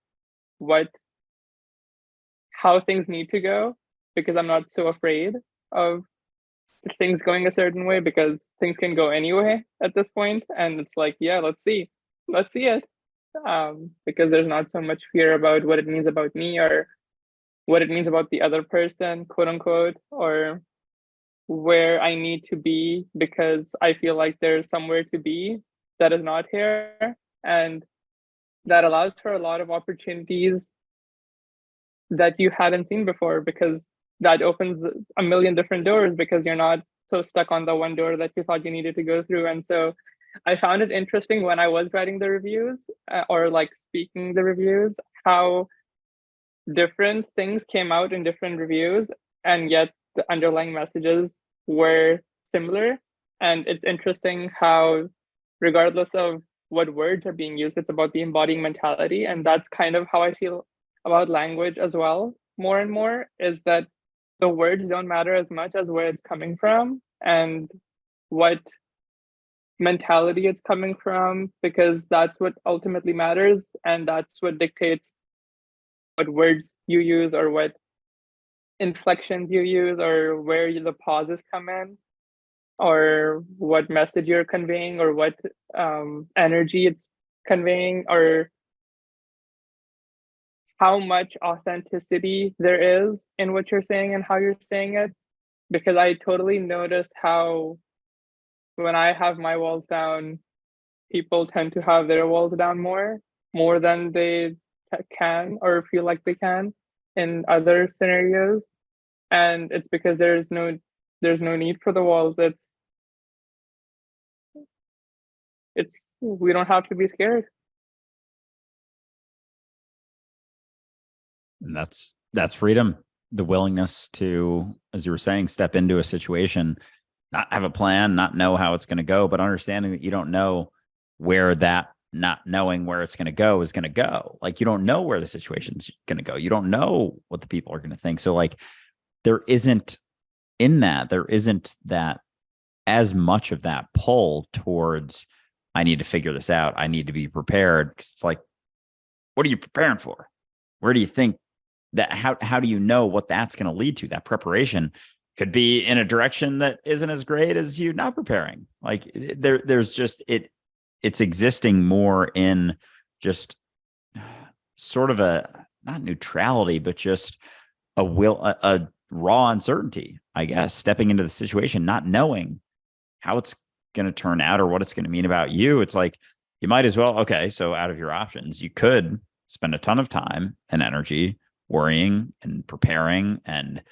how things need to go, because I'm not so afraid of things going a certain way, because things can go anyway at this point. And it's like, yeah, let's see it. Because there's not so much fear about what it means about me or what it means about the other person, quote unquote, or where I need to be because I feel like there's somewhere to be that is not here. And that allows for a lot of opportunities that you hadn't seen before, because that opens a million different doors, because you're not so stuck on the one door that you thought you needed to go through. And so I found it interesting when I was writing the reviews or like speaking the reviews, how different things came out in different reviews, and yet the underlying messages were similar. And it's interesting how, regardless of what words are being used, it's about the embodying mentality. And that's kind of how I feel about language as well, more and more, is that the words don't matter as much as where it's coming from and what mentality it's coming from, because that's what ultimately matters. And that's what dictates what words you use or what inflections you use or where the pauses come in or what message you're conveying or what energy it's conveying, or how much authenticity there is in what you're saying and how you're saying it. Because I totally notice how when I have my walls down, people tend to have their walls down more than they can or feel like they can in other scenarios. And it's because there's no need for the walls. It's we don't have to be scared. And that's freedom, the willingness to, as you were saying, step into a situation, not have a plan, not know how it's going to go, but understanding that you don't know where that not knowing where it's going to go is going to go. Like, you don't know where the situation's going to go. You don't know what the people are going to think. So like, there isn't that as much of that pull towards, I need to figure this out, I need to be prepared. Because it's like, what are you preparing for? Where do you think that, how do you know what that's going to lead to? That preparation could be in a direction that isn't as great as you not preparing. Like there's just, it's existing more in just sort of a, not neutrality, but just a raw uncertainty, I guess, stepping into the situation, not knowing how it's going to turn out or what it's going to mean about you. It's like, you might as well, okay, so out of your options, you could spend a ton of time and energy worrying and preparing and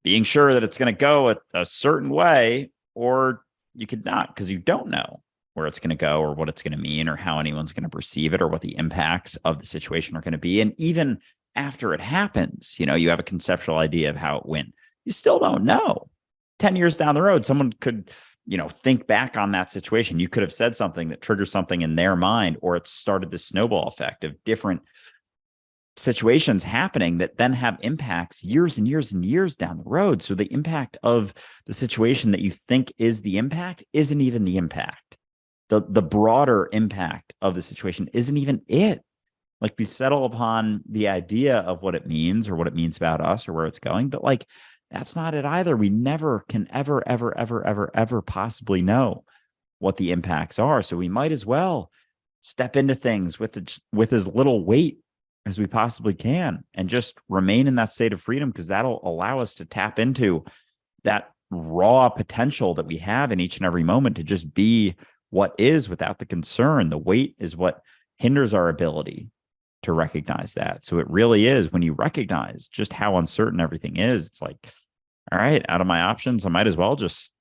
being sure that it's going to go a certain way, or you could not, because you don't know where it's going to go or what it's going to mean or how anyone's going to perceive it or what the impacts of the situation are going to be. And even after it happens, you have a conceptual idea of how it went. You still don't know. 10 years down the road, someone could, think back on that situation. You could have said something that triggers something in their mind, or it started this snowball effect of different situations happening that then have impacts years and years and years down the road. So the impact of the situation that you think is the impact isn't even the impact. The broader impact of the situation isn't even it. Like, we settle upon the idea of what it means or what it means about us or where it's going, but like, that's not it either. We never can ever possibly know what the impacts are. So we might as well step into things with as little weight as we possibly can and just remain in that state of freedom, because that'll allow us to tap into that raw potential that we have in each and every moment to just be what is without the concern. The weight is what hinders our ability to recognize that. So it really is, when you recognize just how uncertain everything is, it's like, all right, out of my options, I might as well just,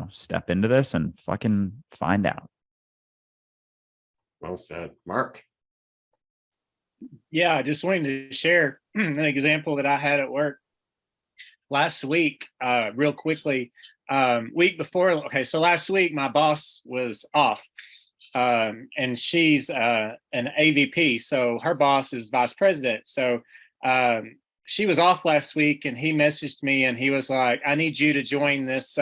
step into this and fucking find out. Well said. Mark. Yeah, I just wanted to share an example that I had at work last week, real quickly. Week before, okay, so last week my boss was off, and she's an AVP, so her boss is vice president. So she was off last week, and he messaged me, and he was like, "I need you to join this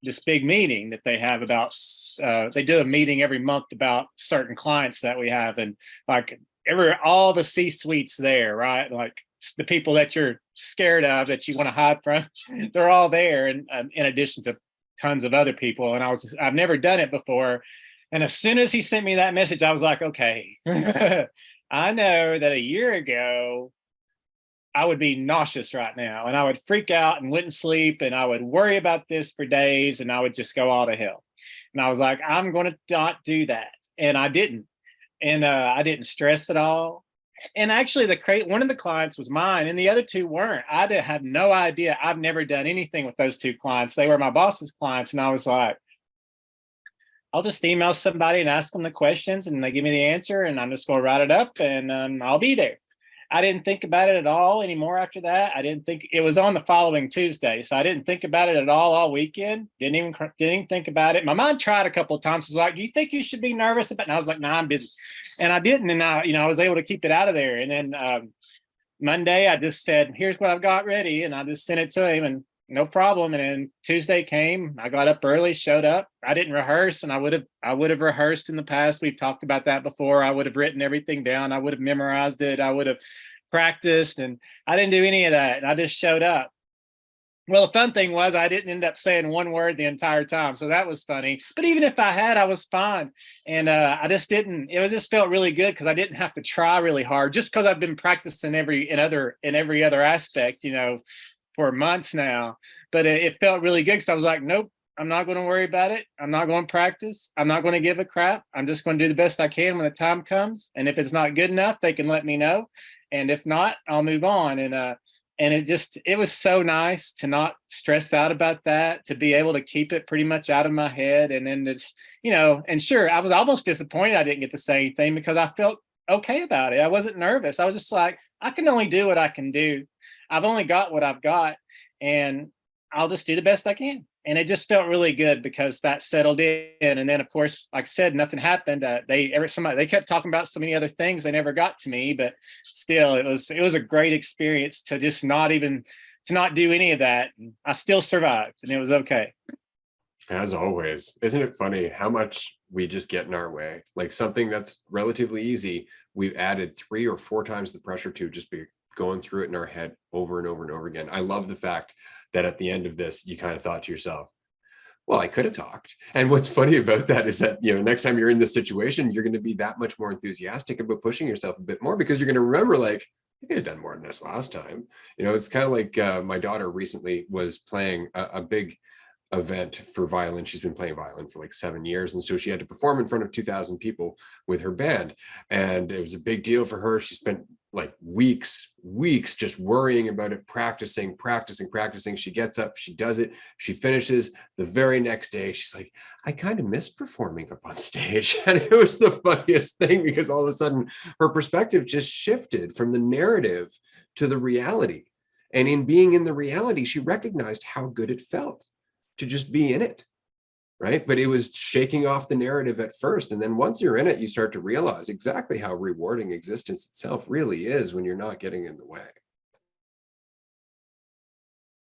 this big meeting that they have about." They do a meeting every month about certain clients that we have, and like all the C-suites there, right? Like the people that you're scared of, that you want to hide from, they're all there. And in addition to tons of other people. And I've never done it before. And as soon as he sent me that message, I was like, okay, I know that a year ago, I would be nauseous right now, and I would freak out and wouldn't sleep, and I would worry about this for days, and I would just go all to hell. And I was like, I'm going to not do that. And I didn't. And I didn't stress at all. And actually, one of the clients was mine, and the other two weren't. I had no idea. I've never done anything with those two clients. They were my boss's clients, and I was like, I'll just email somebody and ask them the questions, and they give me the answer, and I'm just going to write it up, and I'll be there. I didn't think about it at all anymore after that. I didn't think it was on the following Tuesday. So I didn't think about it at all weekend. Didn't even think about it. My mind tried a couple of times. It was like, do you think you should be nervous about it? And I was like, no, I'm busy. And I didn't. And I was able to keep it out of there. And then Monday, I just said, here's what I've got ready. And I just sent it to him, and no problem. And then Tuesday came, I got up early, showed up. I didn't rehearse, and I would have rehearsed in the past. We've talked about that before. I would have written everything down. I would have memorized it. I would have practiced, and I didn't do any of that. And I just showed up. Well, the fun thing was I didn't end up saying one word the entire time. So that was funny. But even if I had, I was fine. And I just didn't, just felt really good because I didn't have to try really hard, just because I've been practicing every other aspect, for months now. But it felt really good because I was like, nope, I'm not going to worry about it. I'm not going to practice. I'm not going to give a crap. I'm just going to do the best I can when the time comes. And if it's not good enough, they can let me know. And if not, I'll move on. And it was so nice to not stress out about that, to be able to keep it pretty much out of my head. And then it's, and sure, I was almost disappointed I didn't get to say anything because I felt okay about it. I wasn't nervous. I was just like, I can only do what I can do. I've only got what I've got, and I'll just do the best I can. And it just felt really good because that settled in. And then, of course, like I said, nothing happened. They kept talking about so many other things. They never got to me, but still, it was a great experience to just not do any of that. And I still survived, and it was okay. As always, isn't it funny how much we just get in our way? Like something that's relatively easy, we've added 3 or 4 times the pressure to just be going through it in our head over and over and over again. I love the fact that at the end of this, you kind of thought to yourself, well, I could have talked. And what's funny about that is that, next time you're in this situation, you're going to be that much more enthusiastic about pushing yourself a bit more, because you're going to remember, like, I could have done more than this last time. It's kind of like my daughter recently was playing a big event for violin. She's been playing violin for like 7 years. And so she had to perform in front of 2,000 people with her band. And it was a big deal for her. She spent like weeks just worrying about it, practicing. She gets up, she does it, she finishes. The very next day, she's like, I kind of miss performing up on stage. And it was the funniest thing, because all of a sudden her perspective just shifted from the narrative to the reality. And in being in the reality, she recognized how good it felt to just be in it, right? But it was shaking off the narrative at first. And then once you're in it, you start to realize exactly how rewarding existence itself really is when you're not getting in the way.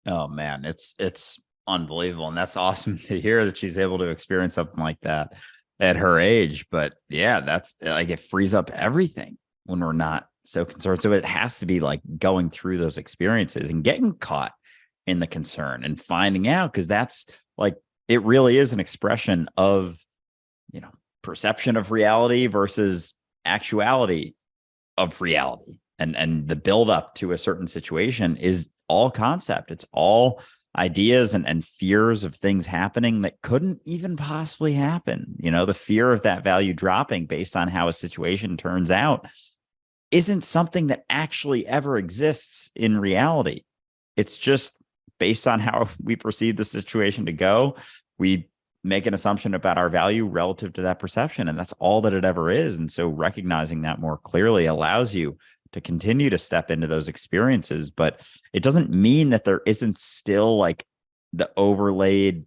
Oh man, it's unbelievable. And that's awesome to hear that she's able to experience something like that at her age. But yeah, that's like, it frees up everything when we're not so concerned. So it has to be like going through those experiences and getting caught in the concern and finding out, because that's like, it really is an expression of, perception of reality versus actuality of reality. And the buildup to a certain situation is all concept. It's all ideas and fears of things happening that couldn't even possibly happen. The fear of that value dropping based on how a situation turns out isn't something that actually ever exists in reality. It's just based on how we perceive the situation to go. We make an assumption about our value relative to that perception, and that's all that it ever is. And so recognizing that more clearly allows you to continue to step into those experiences. But it doesn't mean that there isn't still like the overlaid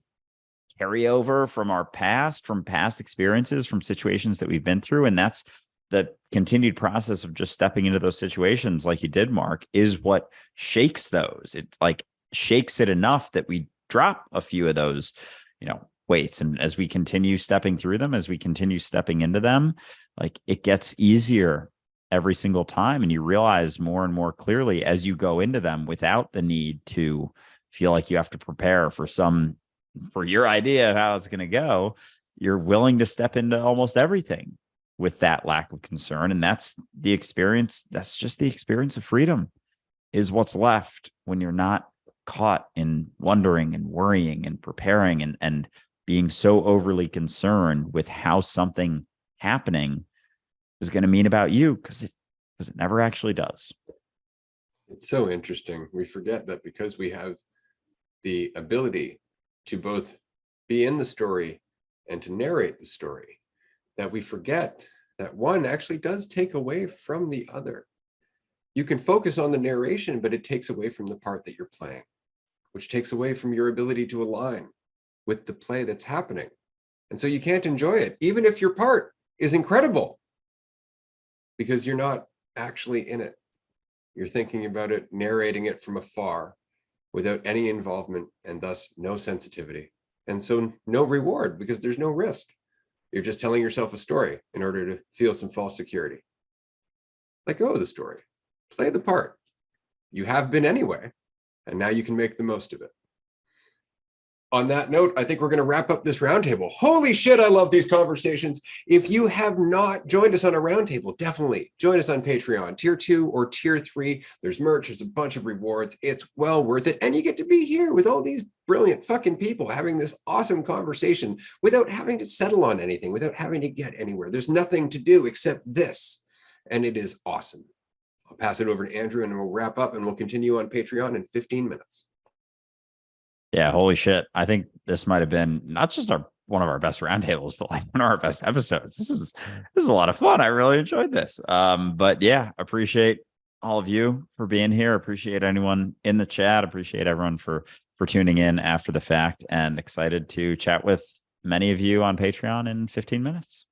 carryover from our past, from past experiences, from situations that we've been through. And that's the continued process of just stepping into those situations like you did, Mark, is what shakes those. It like shakes it enough that we drop a few of those, weights. And as we continue stepping through them, as we continue stepping into them, like it gets easier every single time. And you realize more and more clearly as you go into them without the need to feel like you have to prepare for your idea of how it's going to go. You're willing to step into almost everything with that lack of concern. And that's the experience. That's just the experience of freedom, is what's left when you're not caught in wondering and worrying and preparing and being so overly concerned with how something happening is going to mean about you, because it never actually does. It's so interesting. We forget that because we have the ability to both be in the story and to narrate the story, that we forget that one actually does take away from the other. You can focus on the narration, but it takes away from the part that you're playing, which takes away from your ability to align with the play that's happening. And so you can't enjoy it, even if your part is incredible, because you're not actually in it. You're thinking about it, narrating it from afar without any involvement, and thus no sensitivity. And so no reward, because there's no risk. You're just telling yourself a story in order to feel some false security. Let go of the story. Play the part. You have been anyway, and now you can make the most of it. On that note, I think we're going to wrap up this roundtable. Holy shit, I love these conversations. If you have not joined us on a roundtable, definitely join us on Patreon, tier 2 or tier 3. There's merch, there's a bunch of rewards. It's well worth it. And you get to be here with all these brilliant fucking people having this awesome conversation without having to settle on anything, without having to get anywhere. There's nothing to do except this, and it is awesome. I'll pass it over to Andrew and we'll wrap up, and we'll continue on Patreon in 15 minutes. Yeah, holy shit. I think this might have been not just one of our best roundtables, but like one of our best episodes. This is a lot of fun. I really enjoyed this. But yeah, appreciate all of you for being here. Appreciate anyone in the chat. Appreciate everyone for tuning in after the fact, and excited to chat with many of you on Patreon in 15 minutes.